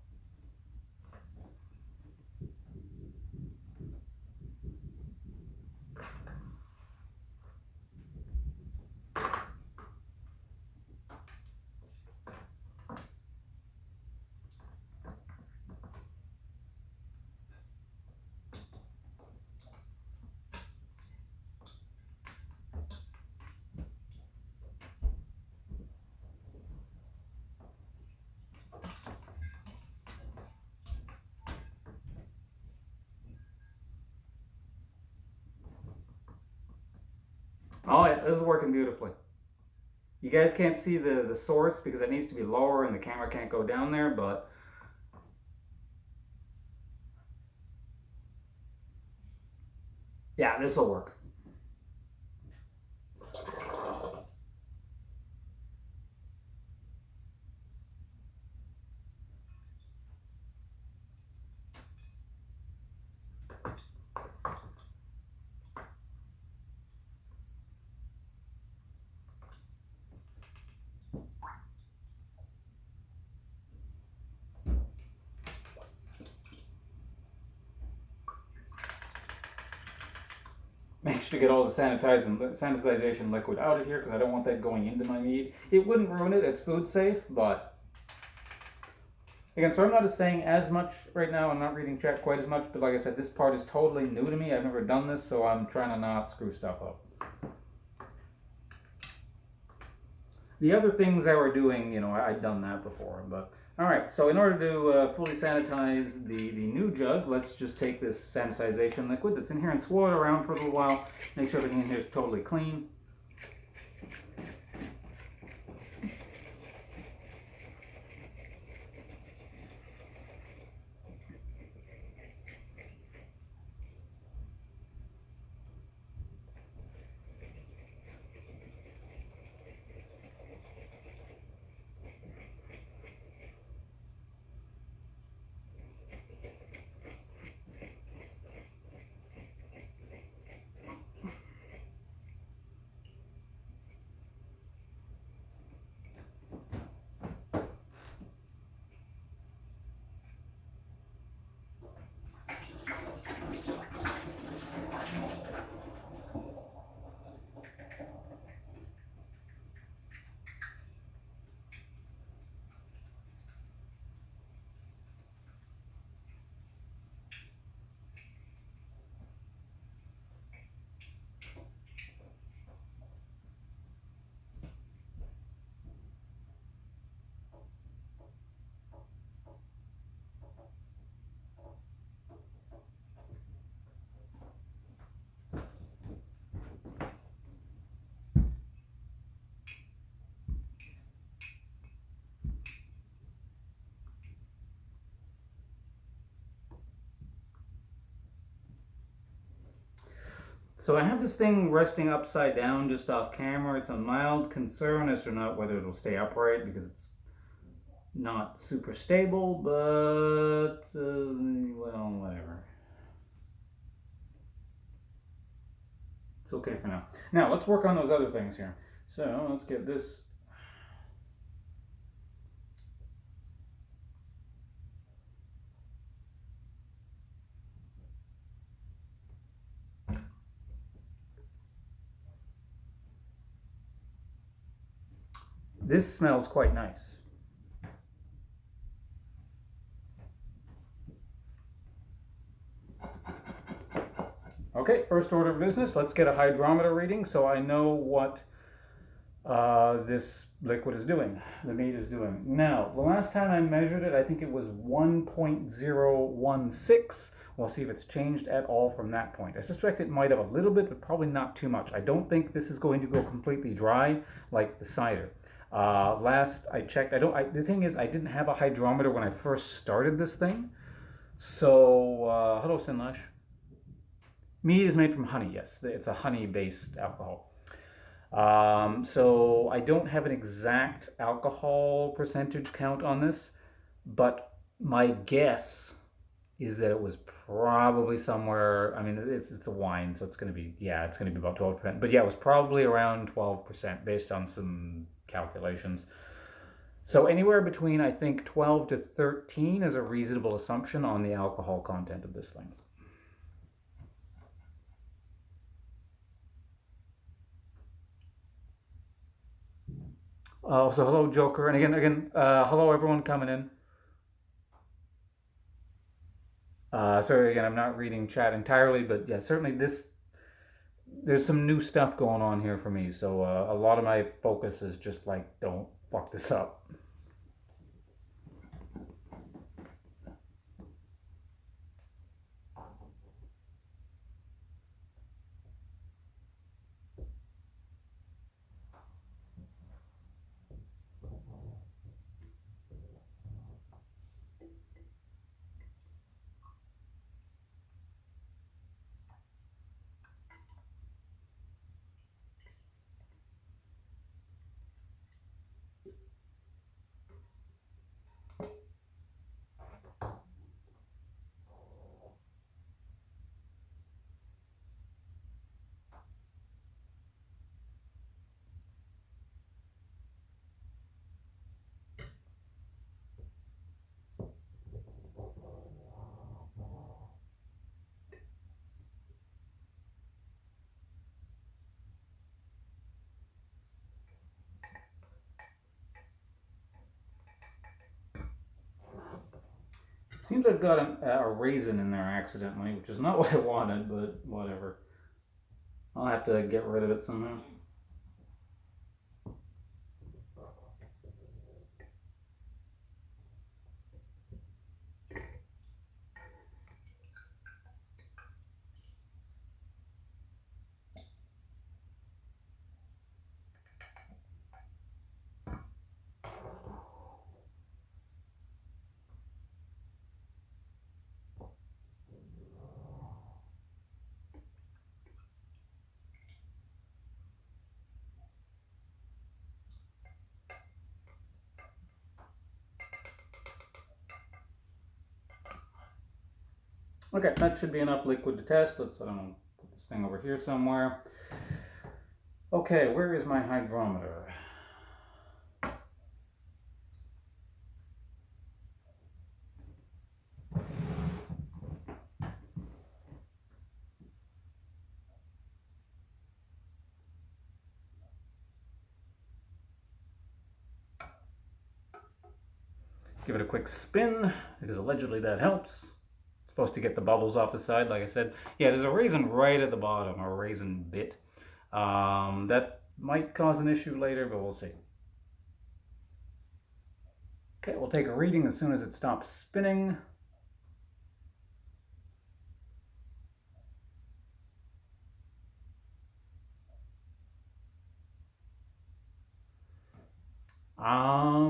Oh yeah, this is working beautifully. You guys can't see the source because it needs to be lower and the camera can't go down there, but yeah, this will work. Make sure to get all the sanitization liquid out of here because I don't want that going into my mead. It wouldn't ruin it, it's food safe, but again, so I'm not saying as much right now. I'm not reading chat quite as much, but like I said, this part is totally new to me. I've never done this, so I'm trying to not screw stuff up. The other things that we're doing, I'd done that before, but all right. So in order to fully sanitize the new jug, let's just take this sanitization liquid that's in here and swirl it around for a little while. Make sure everything in here is totally clean. So I have this thing resting upside down just off camera. It's a mild concern as to not whether it'll stay upright because it's not super stable, but well, whatever. It's okay for now. Now let's work on those other things here. So let's get this. This smells quite nice. Okay, first order of business, let's get a hydrometer reading so I know what this liquid is doing, the mead is doing. Now, the last time I measured it, I think it was 1.016. We'll see if it's changed at all from that point. I suspect it might have a little bit, but probably not too much. I don't think this is going to go completely dry like the cider. Last I checked, the thing is, I didn't have a hydrometer when I first started this thing. So, hello, Sinlash. Mead is made from honey, yes. It's a honey-based alcohol. So I don't have an exact alcohol percentage count on this, but my guess is that it was probably somewhere. I mean, it's a wine, so it's going to be about 12%. But yeah, it was probably around 12% based on some calculations. So anywhere between I think 12 to 13 is a reasonable assumption on the alcohol content of this thing. So hello, Joker, and again, hello everyone coming in. Sorry again, I'm not reading chat entirely, but yeah, certainly there's some new stuff going on here for me. So a lot of my focus is just like, don't fuck this up. Seems I've got a raisin in there accidentally, which is not what I wanted, but whatever. I'll have to get rid of it somehow. Okay, that should be enough liquid to test. Let's, I don't know, put this thing over here somewhere. Okay, where is my hydrometer? Give it a quick spin, because allegedly that helps. Supposed to get the bubbles off the side, like I said. Yeah, there's a raisin right at the bottom, or a raisin bit. That might cause an issue later, but we'll see. Okay, we'll take a reading as soon as it stops spinning.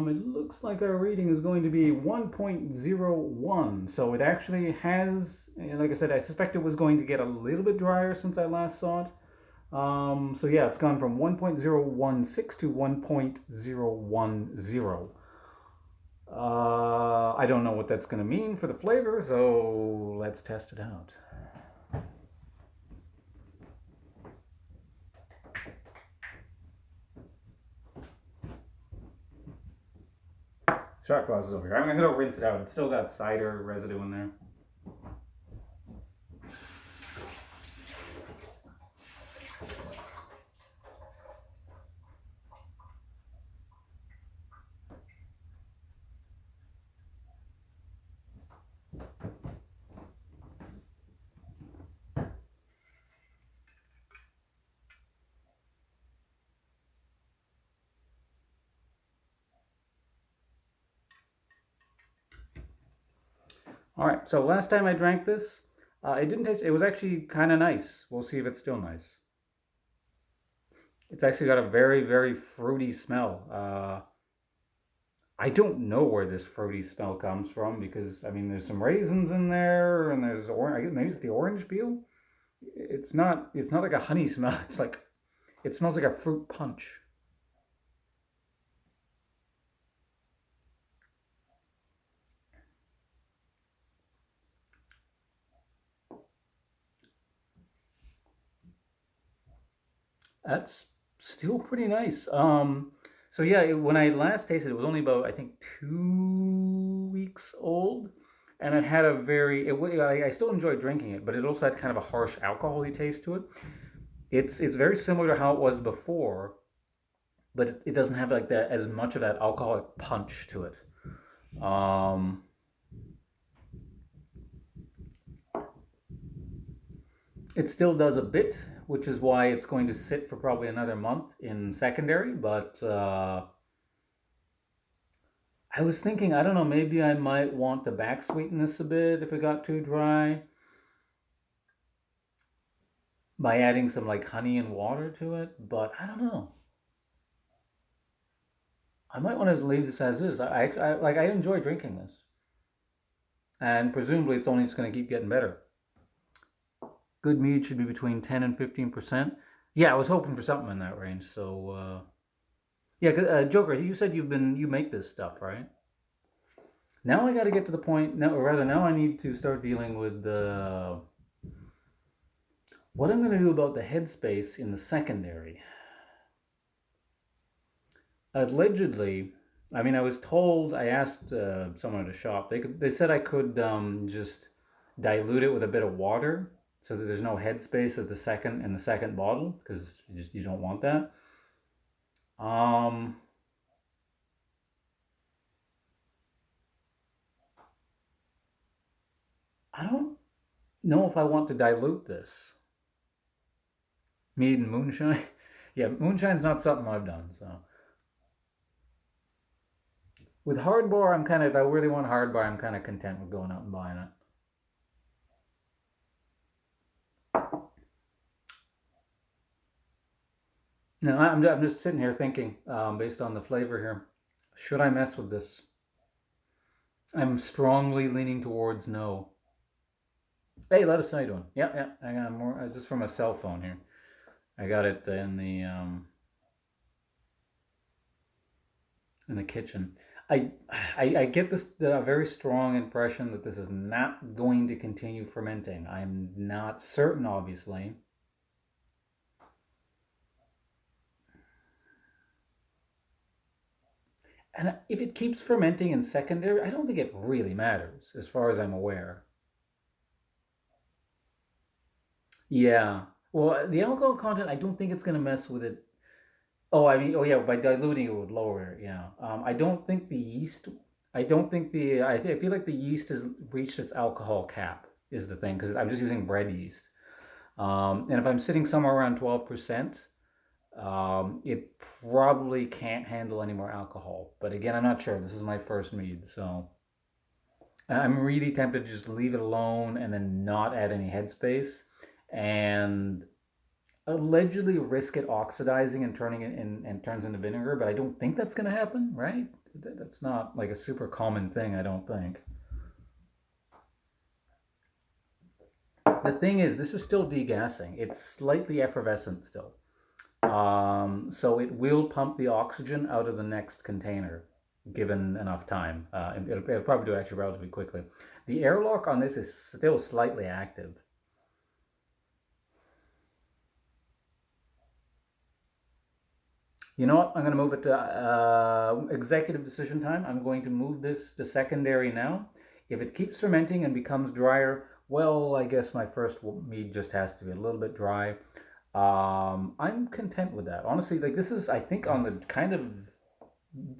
It looks like our reading is going to be 1.01. So it actually has, like I said, I suspect it was going to get a little bit drier since I last saw it. So yeah, it's gone from 1.016 to 1.010. I don't know what that's going to mean for the flavor, so let's test it out. Shot glass is over here. I'm going to rinse it out. It's still got cider residue in there. All right, so last time I drank this, it didn't taste, it was actually kind of nice. We'll see if it's still nice. It's actually got a very, very fruity smell. I don't know where this fruity smell comes from because, I mean, there's some raisins in there and there's orange, maybe it's the orange peel. It's not like a honey smell. It's like, it smells like a fruit punch. That's still pretty nice. So yeah, when I last tasted it, was only about I think 2 weeks old, and it had a very. I still enjoyed drinking it, but it also had kind of a harsh alcoholy taste to it. It's very similar to how it was before, but it doesn't have like that as much of that alcoholic punch to it. Um, it still does a bit, which is why it's going to sit for probably another month in secondary, but. I was thinking, I don't know, maybe I might want to back sweeten this a bit if it got too dry by adding some like honey and water to it, but I don't know. I might want to leave this as is. I enjoy drinking this, and presumably it's only just going to keep getting better. Good mead should be between 10 and 15%. Yeah, I was hoping for something in that range. So yeah, Joker, you said you make this stuff, right? Now I got to get to the point. Now, or rather, now I need to start dealing with what I'm going to do about the headspace in the secondary. Allegedly, I mean, I was told. I asked someone at a shop. They said I could just dilute it with a bit of water, so that there's no headspace at the second in the second bottle because you don't want that. Um, I don't know if I want to dilute this. Mead and moonshine. Yeah, moonshine's not something I've done. So with hard bar, I'm kind of. If I really want hard bar, I'm kind of content with going out and buying it. No, I'm just sitting here thinking, based on the flavor here, should I mess with this? I'm strongly leaning towards no. Hey, let us know you're doing. Yeah, yeah. I got more. Just from a cell phone here. I got it in the kitchen. I, I get this very strong impression that this is not going to continue fermenting. I'm not certain, obviously. And if it keeps fermenting in secondary, I don't think it really matters, as far as I'm aware. Yeah. Well, the alcohol content, I don't think it's going to mess with it. Oh, I mean, oh yeah, by diluting it would lower it. Yeah. I don't think the yeast. I don't think the. I feel like the yeast has reached its alcohol cap. Is the thing because I'm just using bread yeast. And if I'm sitting somewhere around 12%, it probably can't handle any more alcohol. But again, I'm not sure. This is my first mead, so I'm really tempted to just leave it alone and then not add any headspace. And allegedly risk it oxidizing and turning it in and turns into vinegar, but I don't think that's going to happen, right? That's not like a super common thing, I don't think. The thing is, this is still degassing. It's slightly effervescent still. So it will pump the oxygen out of the next container given enough time. It'll probably do it actually relatively quickly. The airlock on this is still slightly active. You know what? I'm going to move it to executive decision time. I'm going to move this to secondary now. If it keeps fermenting and becomes drier, well, I guess my first mead just has to be a little bit dry. I'm content with that. Honestly, like this is, I think, on the kind of,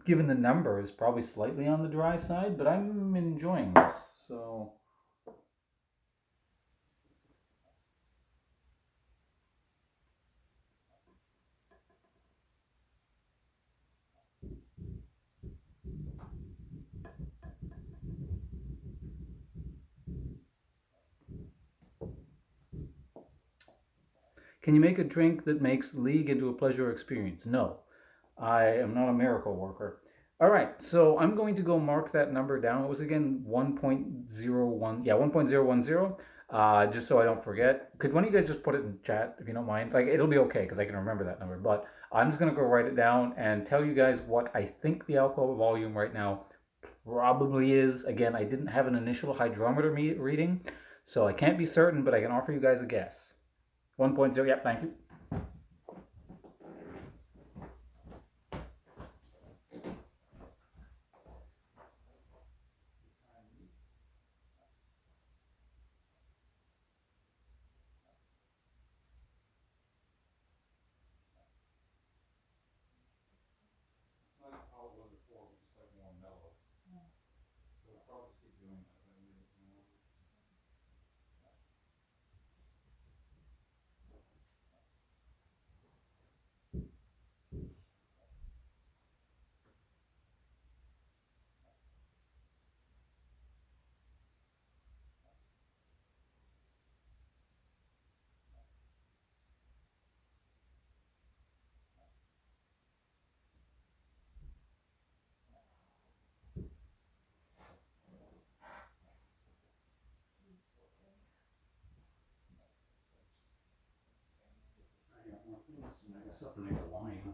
given the numbers, probably slightly on the dry side, but I'm enjoying this. So, can you make a drink that makes league into a pleasure experience? No. I am not a miracle worker. All right, so I'm going to go mark that number down. It was again 1.01, yeah, 1.010. Just so I don't forget. Could one of you guys just put it in chat if you don't mind? Like it'll be okay because I can remember that number. But I'm just gonna go write it down and tell you guys what I think the alcohol volume right now probably is. Again, I didn't have an initial hydrometer reading, so I can't be certain, but I can offer you guys a guess. 1.0. Yep, thank you. Something like a wine.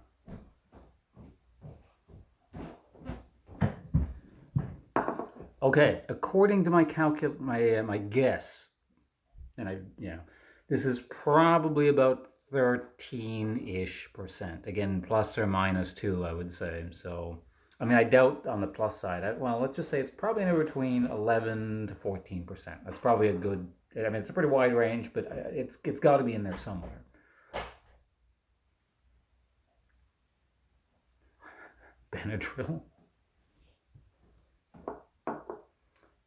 Okay, according to my guess, and this is probably about 13-ish%. Again, plus or minus two, I would say. So, I mean, I doubt on the plus side. Well, let's just say it's probably anywhere between 11 to 14%. That's probably a good. I mean, it's a pretty wide range, but it's got to be in there somewhere. Benadryl.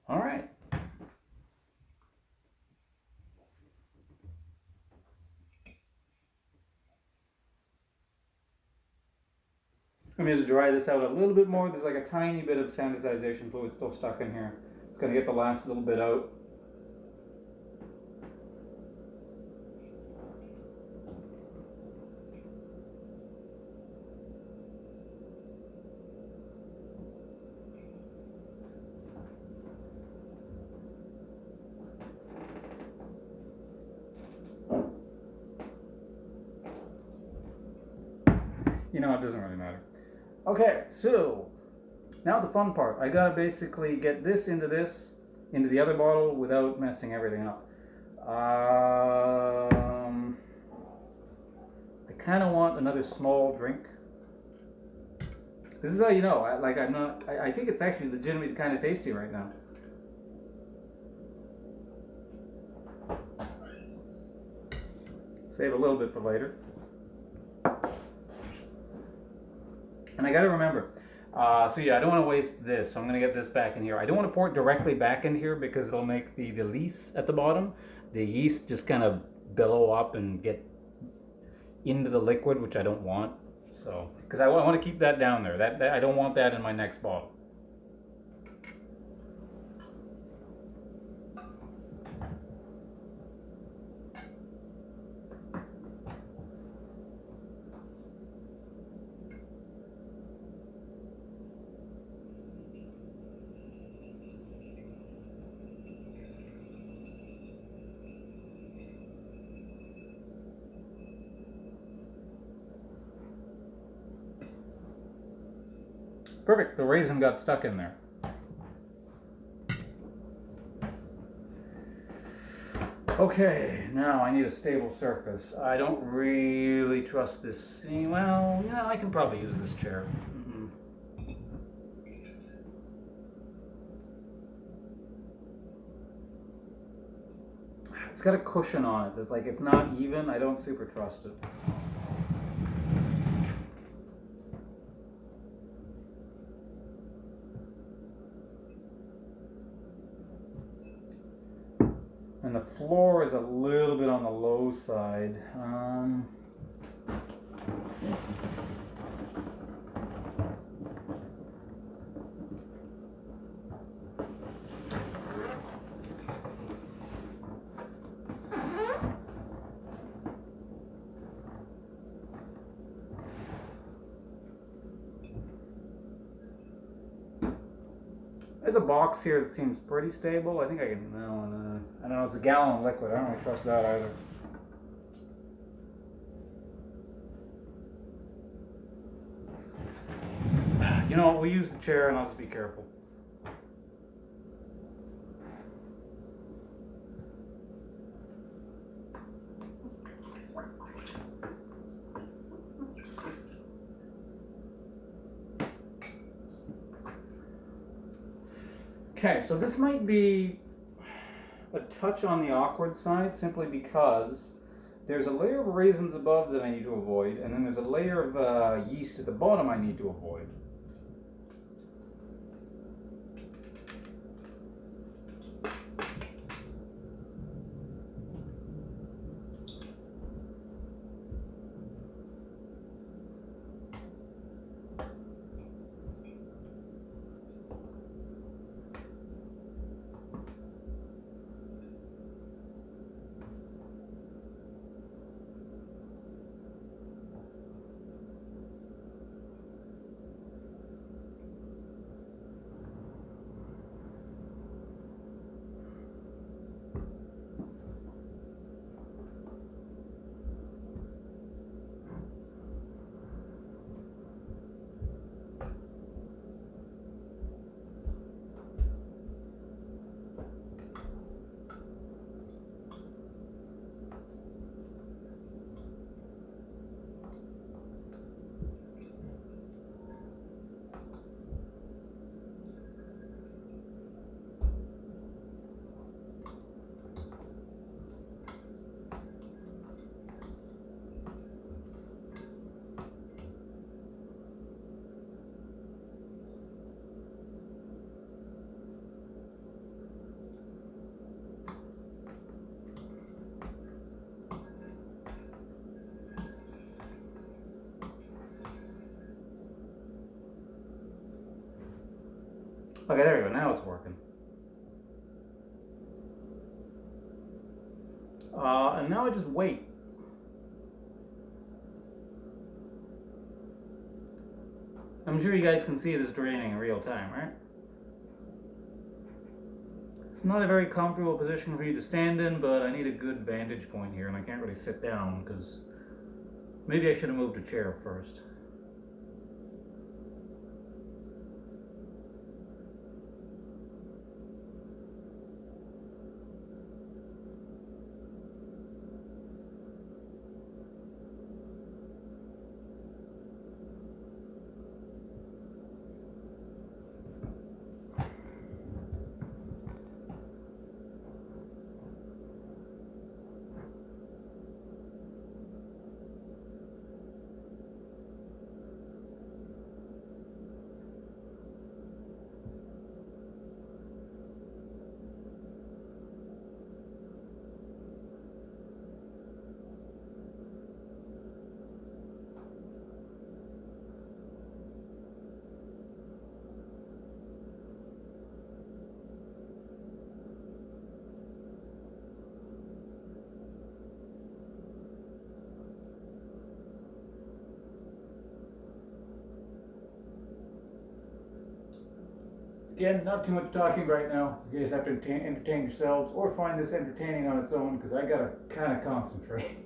All right. Let me just dry this out a little bit more. There's like a tiny bit of sanitization fluid still stuck in here. It's going to get the last little bit out. You know, it doesn't really matter. Okay, so now the fun part. I gotta basically get this into the other bottle without messing everything up. I kind of want another small drink. This is how you know. I'm not. I think it's actually legitimately kind of tasty right now. Save a little bit for later. And I got to remember. So yeah, I don't want to waste this. So I'm going to get this back in here. I don't want to pour it directly back in here because it'll make the lees at the bottom. The yeast just kind of billow up and get into the liquid, which I don't want. So, because I want to keep that down there. That I don't want that in my next bottle. Perfect. The raisin got stuck in there. Okay, now I need a stable surface. I don't really trust this. Well, yeah, I can probably use this chair. It's got a cushion on it. It's like it's not even. I don't super trust it. And the floor is a little bit on the low side. There's a box here that seems pretty stable. I think I can. No, I don't know. It's a gallon of liquid. I don't really trust that either. You know what? We'll use the chair and I'll just be careful. Okay, so this might be a touch on the awkward side simply because there's a layer of raisins above that I need to avoid, and then there's a layer of yeast at the bottom I need to avoid. Okay, there we go. Now it's working. And now I just wait. I'm sure you guys can see this draining in real time, right? It's not a very comfortable position for you to stand in, but I need a good vantage point here, and I can't really sit down because maybe I should have moved a chair first. Again, not too much talking right now. You guys have to entertain yourselves or find this entertaining on its own because I gotta kind of concentrate.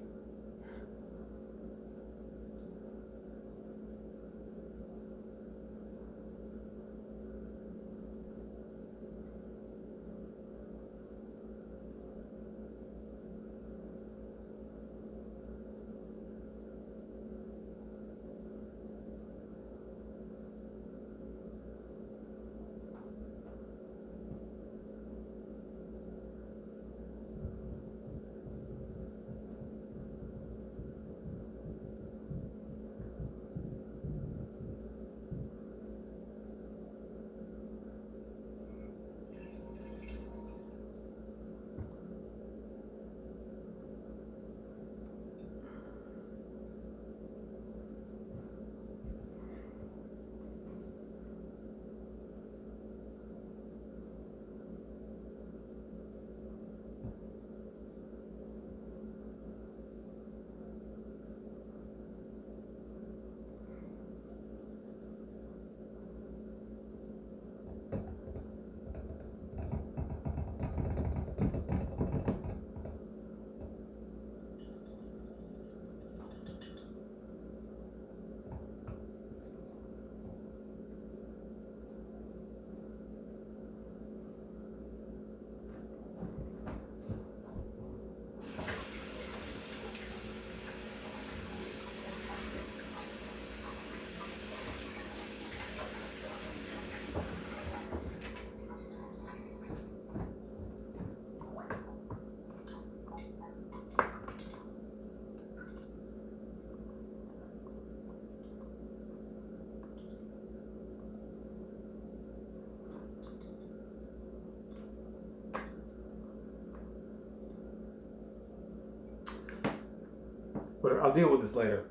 But I'll deal with this later.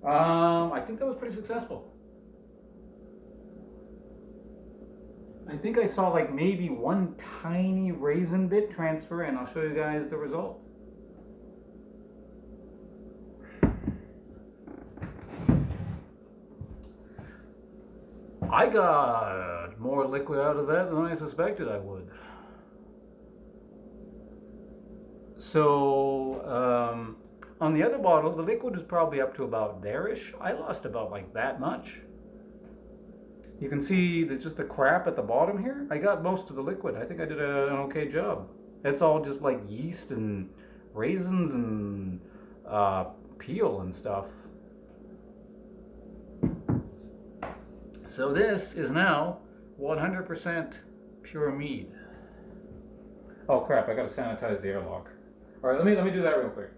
I think that was pretty successful. I think I saw like maybe one tiny raisin bit transfer, and I'll show you guys the result. I got more liquid out of that than I suspected I would. So, on the other bottle, the liquid is probably up to about there-ish. I lost about like that much. You can see that just the crap at the bottom here. I got most of the liquid. I think I did an okay job. It's all just like yeast and raisins and peel and stuff. So this is now 100% pure mead. Oh crap! I gotta sanitize the airlock. All right, let me do that real quick.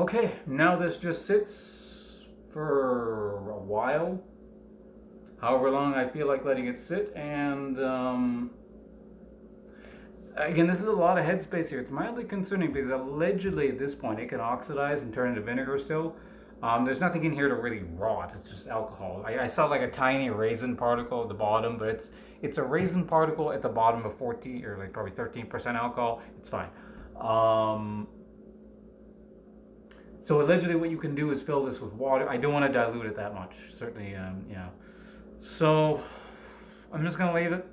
Okay, now this just sits for a while, however long I feel like letting it sit, and again, this is a lot of headspace here. It's mildly concerning because allegedly at this point it can oxidize and turn into vinegar still. There's nothing in here to really rot. It's just alcohol. I saw like a tiny raisin particle at the bottom, but it's a raisin particle at the bottom of 14 or like probably 13% alcohol. It's fine. Um, so allegedly, what you can do is fill this with water. I don't want to dilute it that much. Certainly, yeah. So I'm just gonna leave it.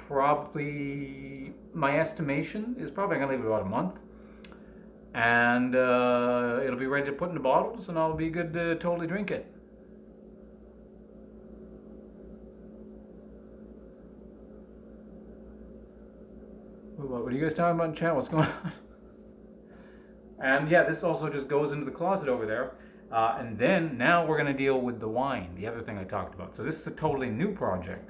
Probably my estimation is probably gonna leave it about a month, and it'll be ready to put into bottles, and I'll be good to totally drink it. What are you guys talking about in chat? What's going on? And yeah, this also just goes into the closet over there. And then now we're gonna deal with the wine, the other thing I talked about. So this is a totally new project.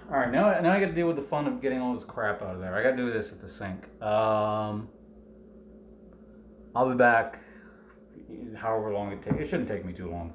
All right, now I got to deal with the fun of getting all this crap out of there. I got to do this at the sink. I'll be back however long it takes. It shouldn't take me too long.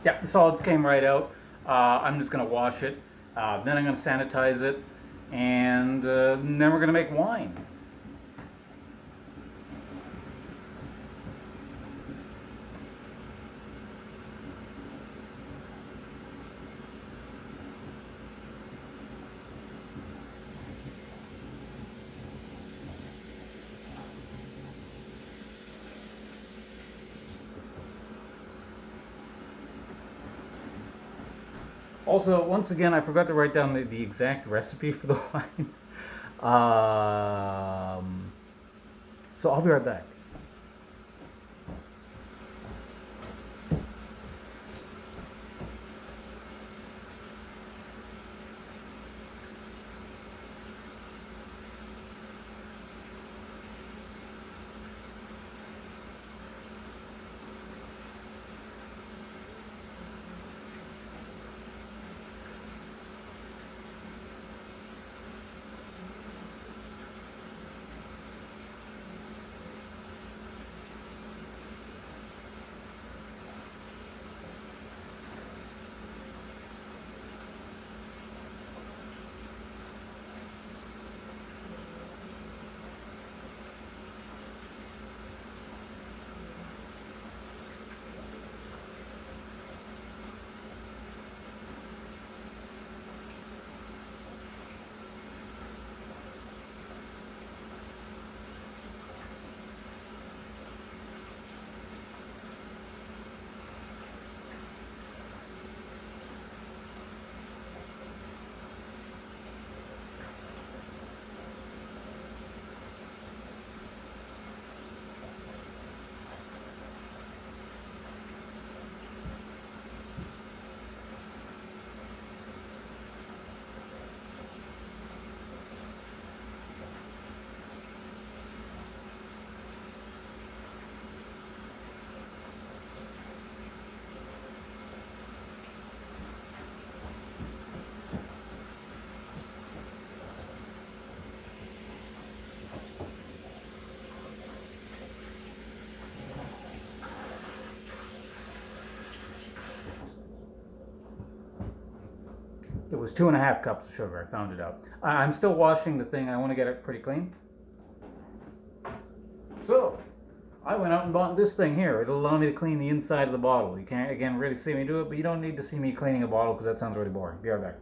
Yeah, the solids came right out. I'm just gonna wash it. Then I'm gonna sanitize it, and then we're gonna make wine. Also, once again, I forgot to write down the exact recipe for the wine. So I'll be right back. was 2.5 cups of sugar. I found it out. I'm still washing the thing. I want to get it pretty clean. So I went out and bought this thing here. It'll allow me to clean the inside of the bottle. You can't, again, really see me do it, but you don't need to see me cleaning a bottle because that sounds really boring. Be right back.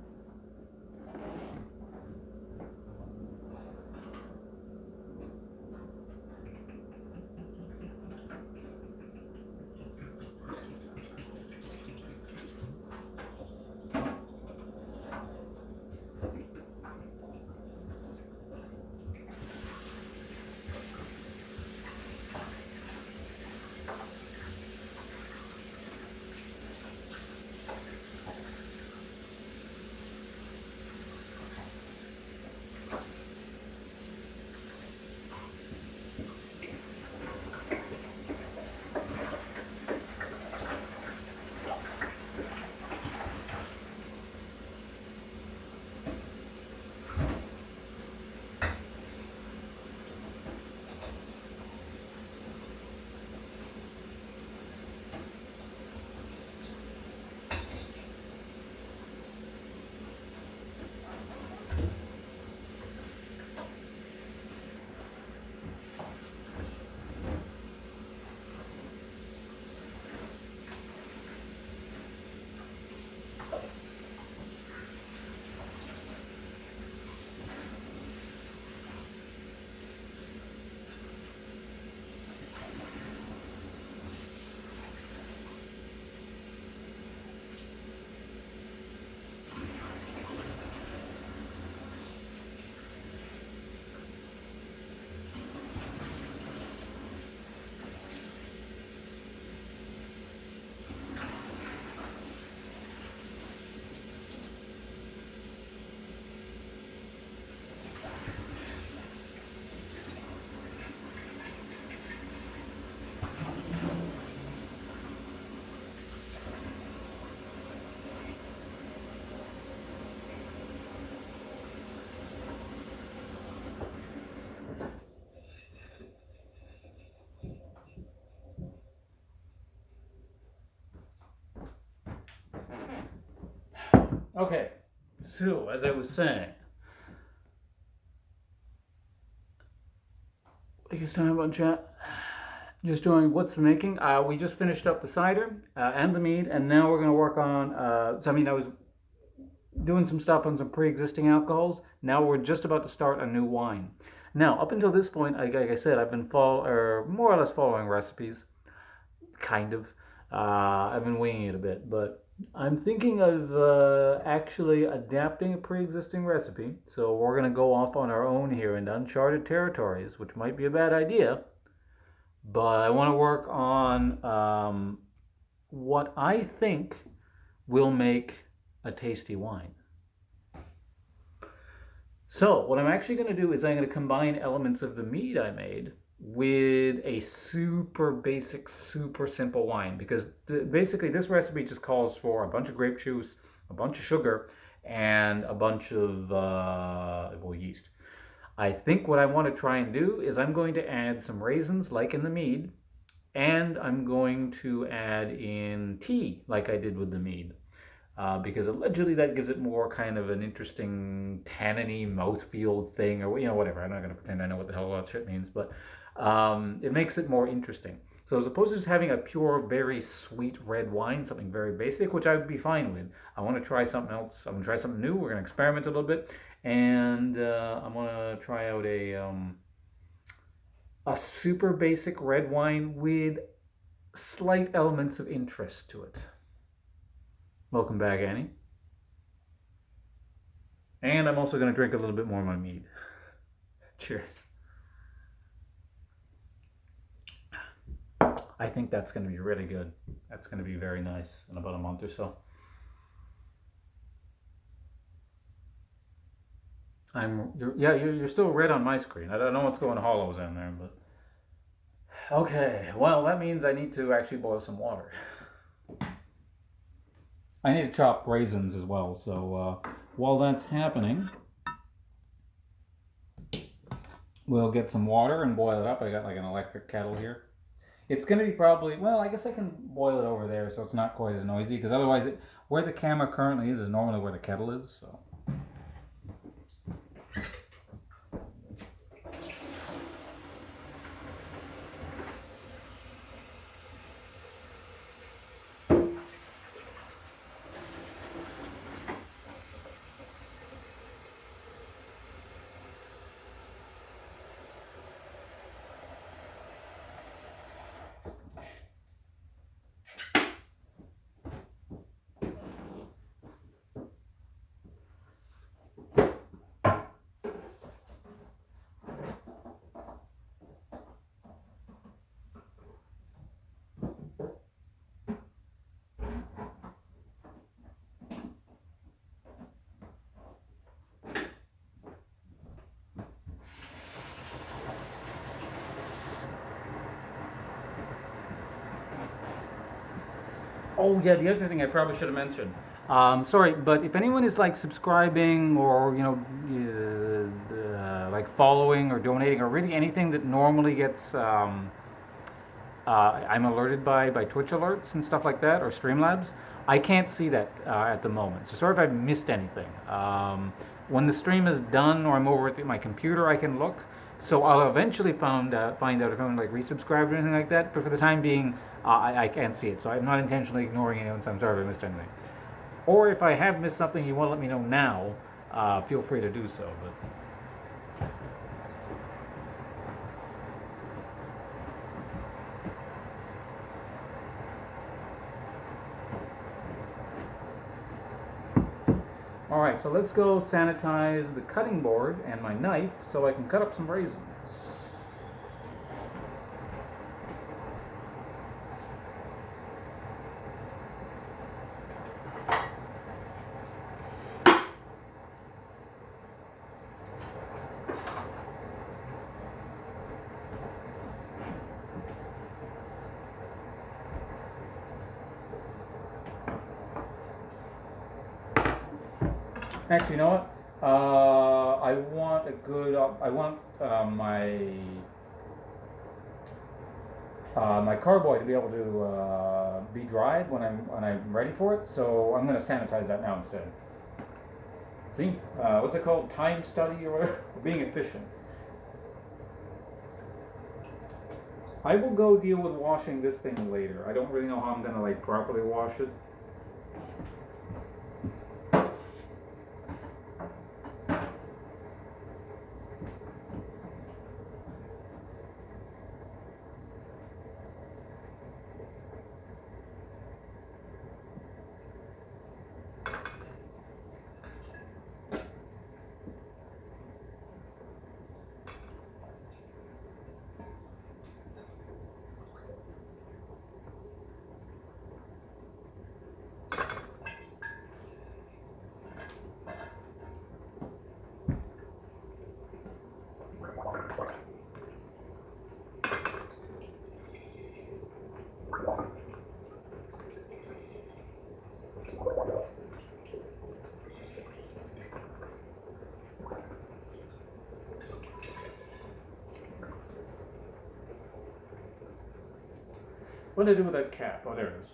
Okay, so as I was saying, what are you guys talking about, chat? Just doing what's the making. We just finished up the cider and the mead, and now we're going to work on. I was doing some stuff on some pre-existing alcohols. Now we're just about to start a new wine. Now, up until this point, like I said, I've been more or less following recipes, kind of. I've been winging it a bit, but I'm thinking of actually adapting a pre-existing recipe. So we're going to go off on our own here into uncharted territories, which might be a bad idea. But I want to work on what I think will make a tasty wine. So what I'm actually going to do is I'm going to combine elements of the mead I made with a super basic, super simple wine, because basically this recipe just calls for a bunch of grape juice, a bunch of sugar, and a bunch of yeast. I think what I want to try and do is I'm going to add some raisins like in the mead, and I'm going to add in tea like I did with the mead. Because allegedly that gives it more kind of an interesting tanniny mouthfeel thing, or whatever. I'm not going to pretend I know what the hell all that shit means, but it makes it more interesting. So as opposed to just having a pure, very sweet red wine, something very basic, which I would be fine with, I want to try something else. I'm going to try something new. We're going to experiment a little bit, and I'm going to try out a super basic red wine with slight elements of interest to it. Welcome back, Annie. And I'm also going to drink a little bit more of my mead. Cheers. I think that's going to be really good. That's going to be very nice in about a month or so. You're still red on my screen. I don't know what's going hollows in there, but okay. Well, that means I need to actually boil some water. I need to chop raisins as well. So while that's happening, we'll get some water and boil it up. I got like an electric kettle here. It's going to be probably, well, I guess I can boil it over there so it's not quite as noisy, because otherwise, where the camera currently is normally where the kettle is. So. Oh yeah, the other thing I probably should have mentioned. Sorry, but if anyone is like subscribing or like following or donating or really anything that normally gets I'm alerted by Twitch alerts and stuff like that or Streamlabs. I can't see that at the moment. So sorry if I've missed anything. When the stream is done or I'm over at my computer, I can look. So I'll eventually find out if anyone like resubscribed or anything like that. But for the time being, I can't see it. So I'm not intentionally ignoring anyone. So I'm sorry if I missed anything. Or if I have missed something you want to let me know now, feel free to do so. But all right, so let's go sanitize the cutting board and my knife so I can cut up some raisins. Actually, you know what? I want a good. I want my carboy to be able to be dried when I'm ready for it. So I'm going to sanitize that now instead. See, what's it called? Time study or whatever. Being efficient. I will go deal with washing this thing later. I don't really know how I'm going to like properly wash it. What did I do with that cap? Oh, there it is.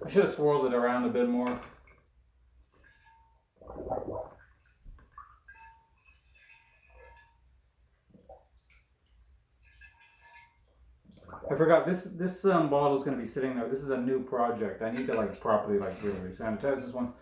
I should have swirled it around a bit more. I forgot this bottle is going to be sitting there. This is a new project. I need to like properly like really sanitize this one.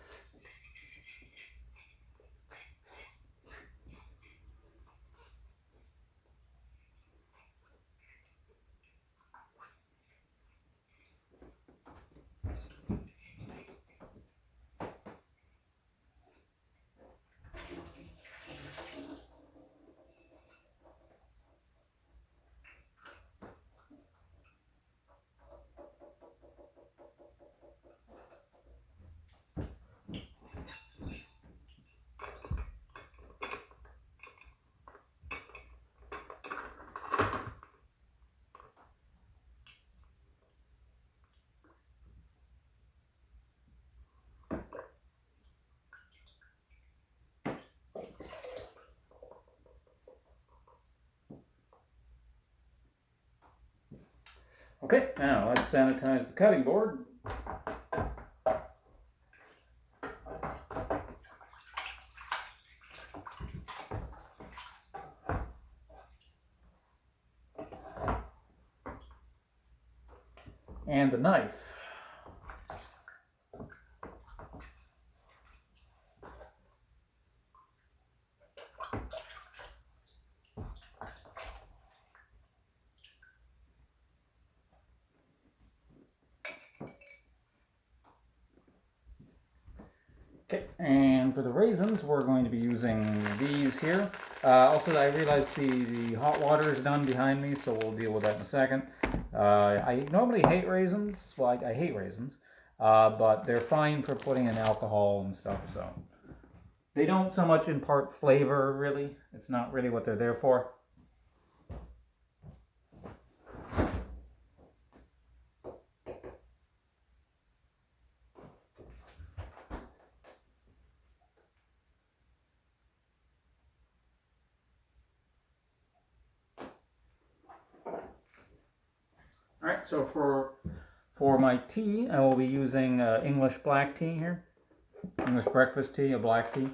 Okay, now let's sanitize the cutting board. And the knife. Okay, and for the raisins, we're going to be using these here. Also, I realized the hot water is done behind me, so we'll deal with that in a second. I normally hate raisins. Well, I hate raisins, but they're fine for putting in alcohol and stuff, so. They don't so much impart flavor, really. It's not really what they're there for. All right, so for my tea, I will be using English black tea here. English breakfast tea, a black tea.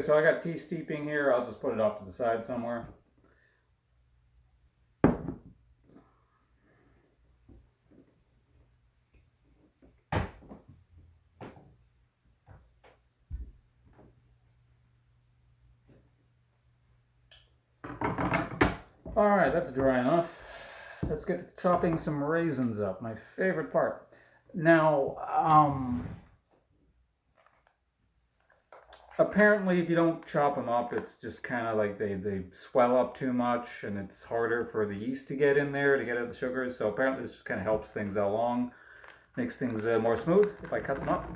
So I got tea steeping here. I'll just put it off to the side somewhere. All right, that's dry enough. Let's get to chopping some raisins up, my favorite part. Now, apparently if you don't chop them up, it's just kind of like they swell up too much and it's harder for the yeast to get in there to get out the sugars. So apparently this just kind of helps things along, makes things more smooth if I cut them up.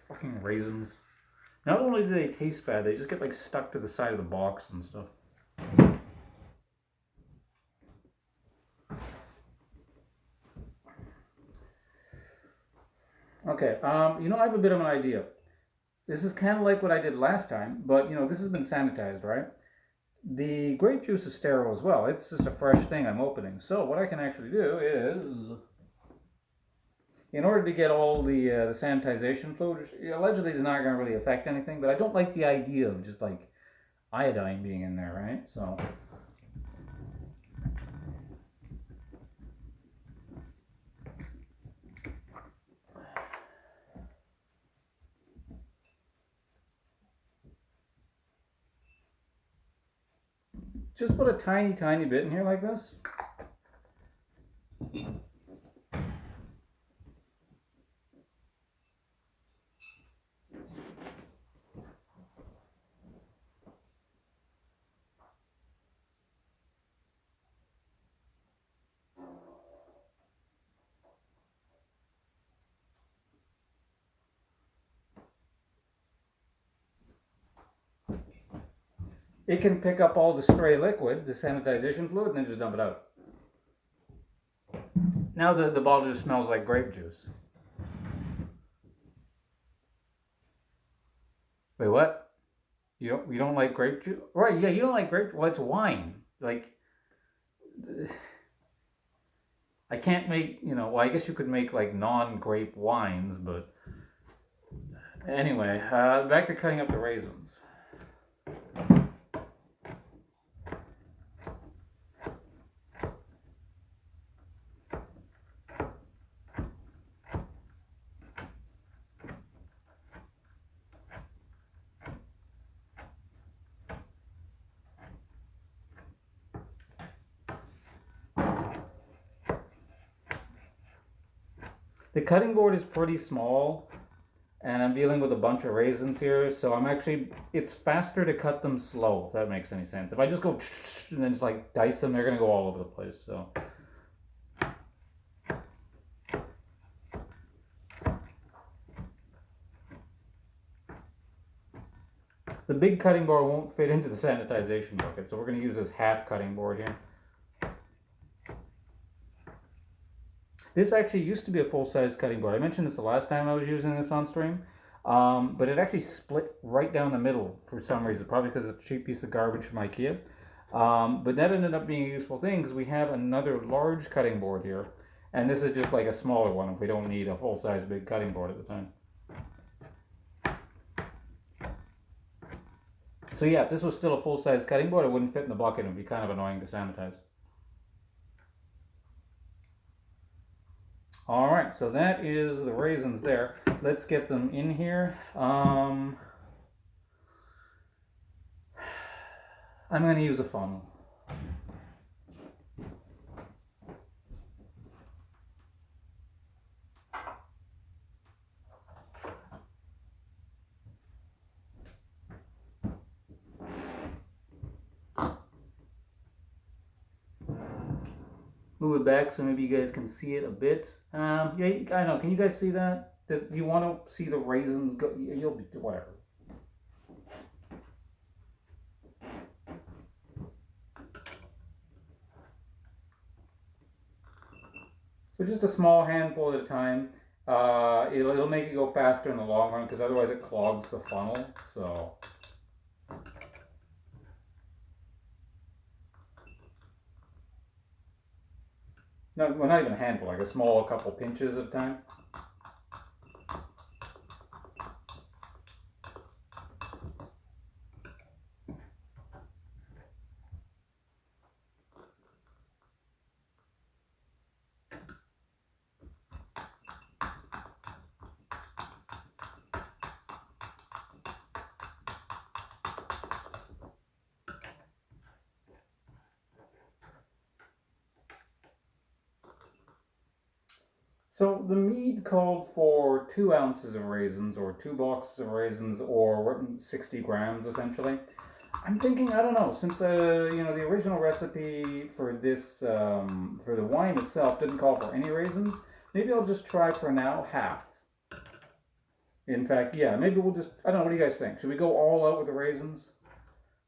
Fucking raisins. Not only do they taste bad, they just get like stuck to the side of the box and stuff. Okay, I have a bit of an idea. This is kind of like what I did last time, but this has been sanitized, right? The grape juice is sterile as well. It's just a fresh thing I'm opening. So what I can actually do is, in order to get all the sanitization fluid, which allegedly is not going to really affect anything, but I don't like the idea of just like iodine being in there, right? So just put a tiny, tiny bit in here like this. It can pick up all the stray liquid, the sanitization fluid, and then just dump it out. Now the bottle just smells like grape juice. Wait, what? You don't like grape juice? Right? Yeah, you don't like grape. Well, it's wine. Like, I can't make. Well, I guess you could make like non-grape wines, but anyway, back to cutting up the raisins. The cutting board is pretty small, and I'm dealing with a bunch of raisins here, so it's faster to cut them slow, if that makes any sense. If I just go and then just like dice them, they're gonna go all over the place, so. The big cutting board won't fit into the sanitization bucket, so we're gonna use this half cutting board here. This actually used to be a full-size cutting board. I mentioned this the last time I was using this on stream, but it actually split right down the middle for some reason, probably because it's a cheap piece of garbage from IKEA. But that ended up being a useful thing because we have another large cutting board here, and this is just like a smaller one if we don't need a full-size big cutting board at the time. So yeah, if this was still a full-size cutting board, it wouldn't fit in the bucket. It would be kind of annoying to sanitize. All right, so that is the raisins there. Let's get them in here. I'm going to use a funnel. Move it back so maybe you guys can see it a bit. Yeah, I know. Can you guys see that? Do you want to see the raisins go? You'll be whatever. So just a small handful at a time. It'll make it go faster in the long run because otherwise it clogs the funnel. So. No, well, not even a handful, like a small couple pinches at a time. So the Mead called for 2 ounces of raisins, or 2 boxes of raisins, or 60 grams essentially. I'm thinking, I don't know, since the original recipe for this for the wine itself didn't call for any raisins, maybe I'll just try for now half. In fact, yeah, maybe we'll just, I don't know, what do you guys think? Should we go all out with the raisins,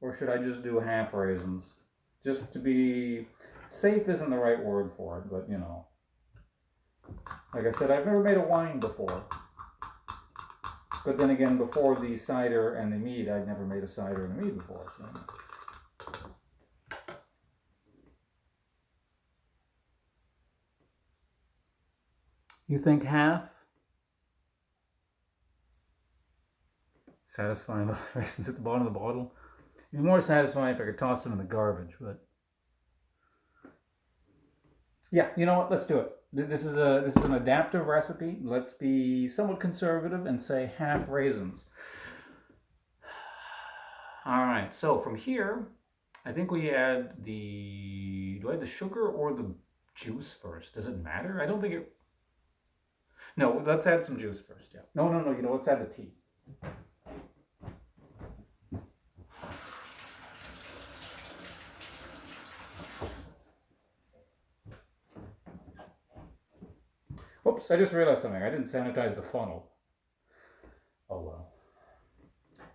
or should I just do half raisins? Just to be safe isn't the right word for it, but like I said, I've never made a wine before. But then again, before the cider and the mead, I'd never made a cider and a mead before. So. You think half? Satisfying the raisins at the bottom of the bottle. It'd be more satisfying if I could toss them in the garbage, but yeah, you know what? Let's do it. This is an adaptive recipe. Let's be somewhat conservative and say half raisins. All right. So from here, I think we add the. Do I add the sugar or the juice first? Does it matter? I don't think it. No, let's add some juice first. Yeah. No. You know, let's add the tea. Oops, I just realized something. I didn't sanitize the funnel. Oh well.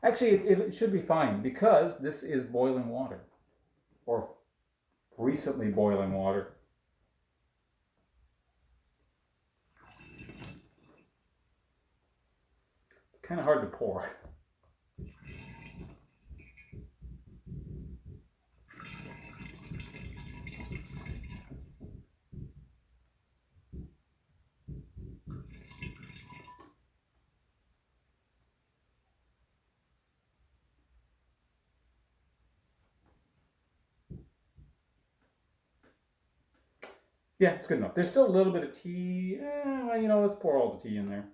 Actually, it should be fine because this is boiling water. Or recently boiling water. It's kind of hard to pour. Yeah, it's good enough. There's still a little bit of tea. Well, you know, let's pour all the tea in there.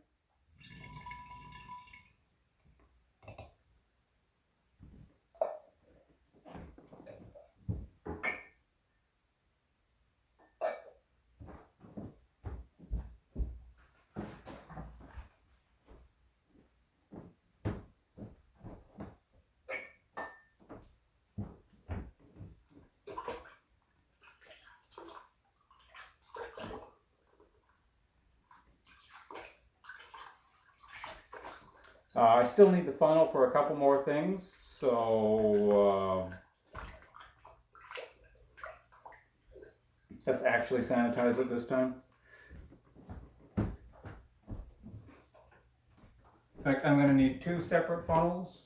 I still need the funnel for a couple more things, so let's actually sanitize it this time. In fact, I'm going to need 2 separate funnels.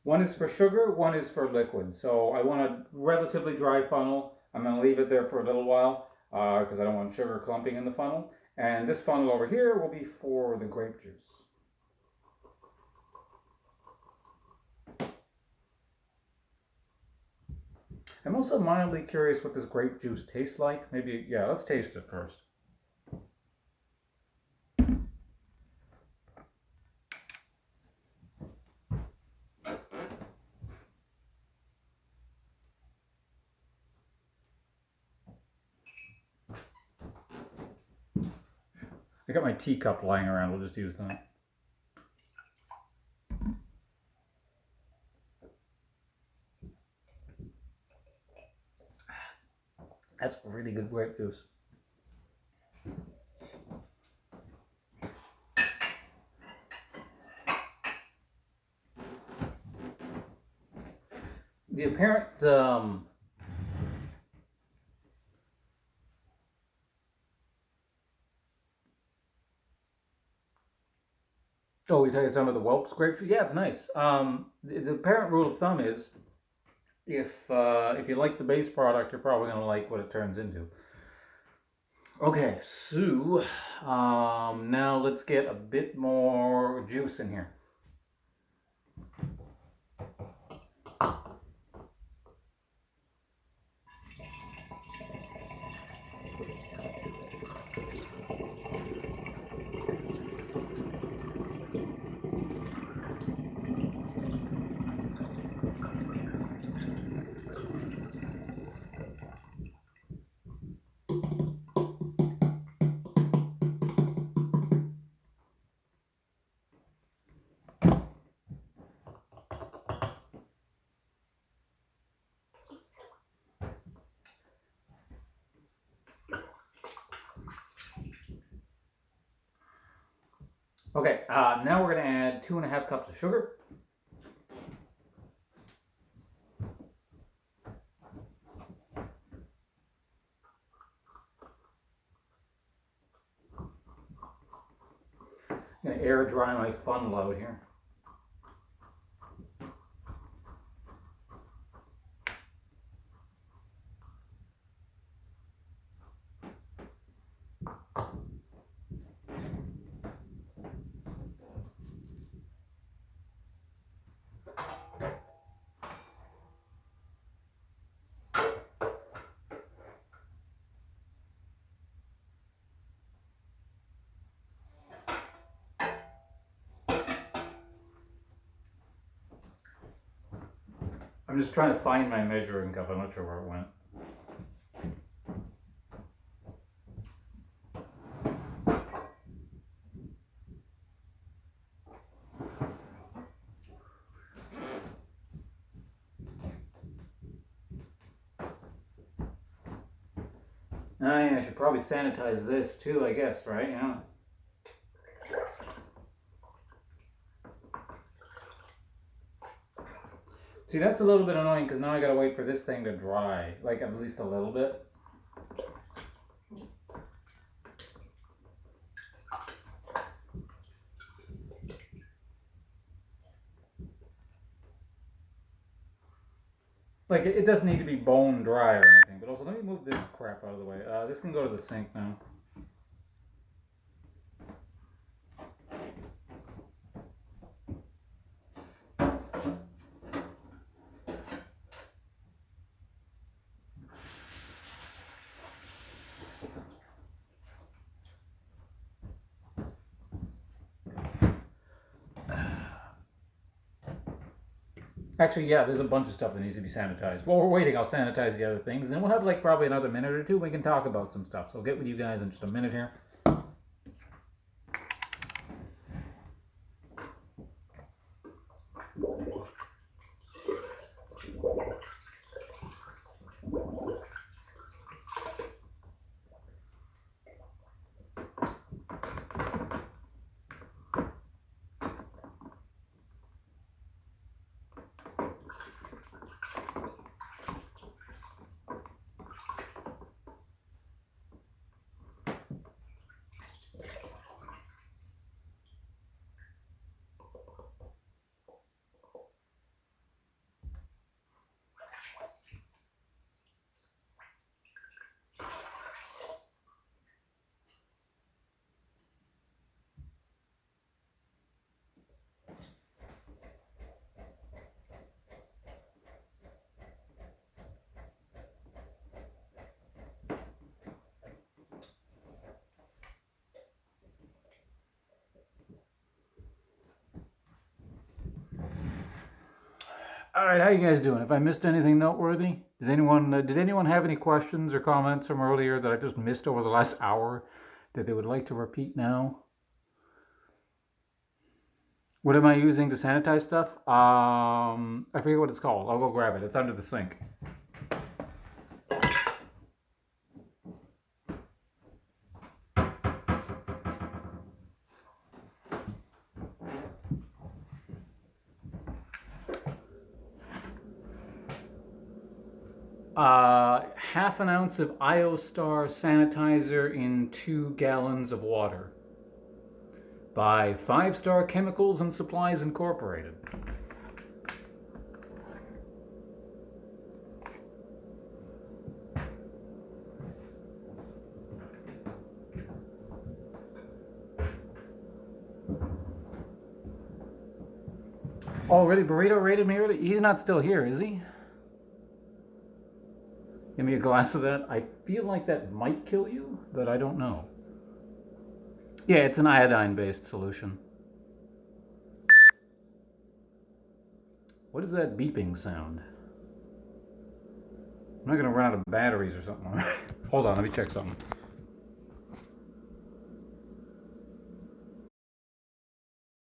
One is for sugar, one is for liquid. So I want a relatively dry funnel. I'm going to leave it there for a little while because I don't want sugar clumping in the funnel. And this funnel over here will be for the grape juice. I'm also mildly curious what this grape juice tastes like. Maybe, yeah, let's taste it first. I got my teacup lying around. We'll just use that. That's really good grape juice. The apparent oh, we take some of the whelks grape juice. Yeah, it's nice. The apparent rule of thumb is if you like the base product, you're probably going to like what it turns into. Okay, so now let's get a bit more juice in here. Okay, now we're going to add 2.5 cups of sugar. I'm going to air dry my fun load here. I'm just trying to find my measuring cup. I'm not sure where it went. I should probably sanitize this too, I guess, right? Yeah. See, that's a little bit annoying because now I gotta wait for this thing to dry, like at least a little bit. Like, it doesn't need to be bone dry or anything, but also let me move this crap out of the way. This can go to the sink now. Actually, yeah, there's a bunch of stuff that needs to be sanitized. While we're waiting, I'll sanitize the other things. And then we'll have like probably another minute or two. We can talk about some stuff. So I'll get with you guys in just a minute here. All right, how you guys doing? If I missed anything noteworthy, did anyone have any questions or comments from earlier that I just missed over the last hour that they would like to repeat now? What am I using to sanitize stuff? I forget what it's called. I'll go grab it. It's under the sink. Half an ounce of IOStar sanitizer in 2 gallons of water by 5 Star Chemicals and Supplies Incorporated. Oh, really? Burrito rated me early? He's not still here, is he? Give me a glass of that. I feel like that might kill you, but I don't know. Yeah, it's an iodine-based solution. What is that beeping sound? I'm not going to run out of batteries or something. Hold on, let me check something.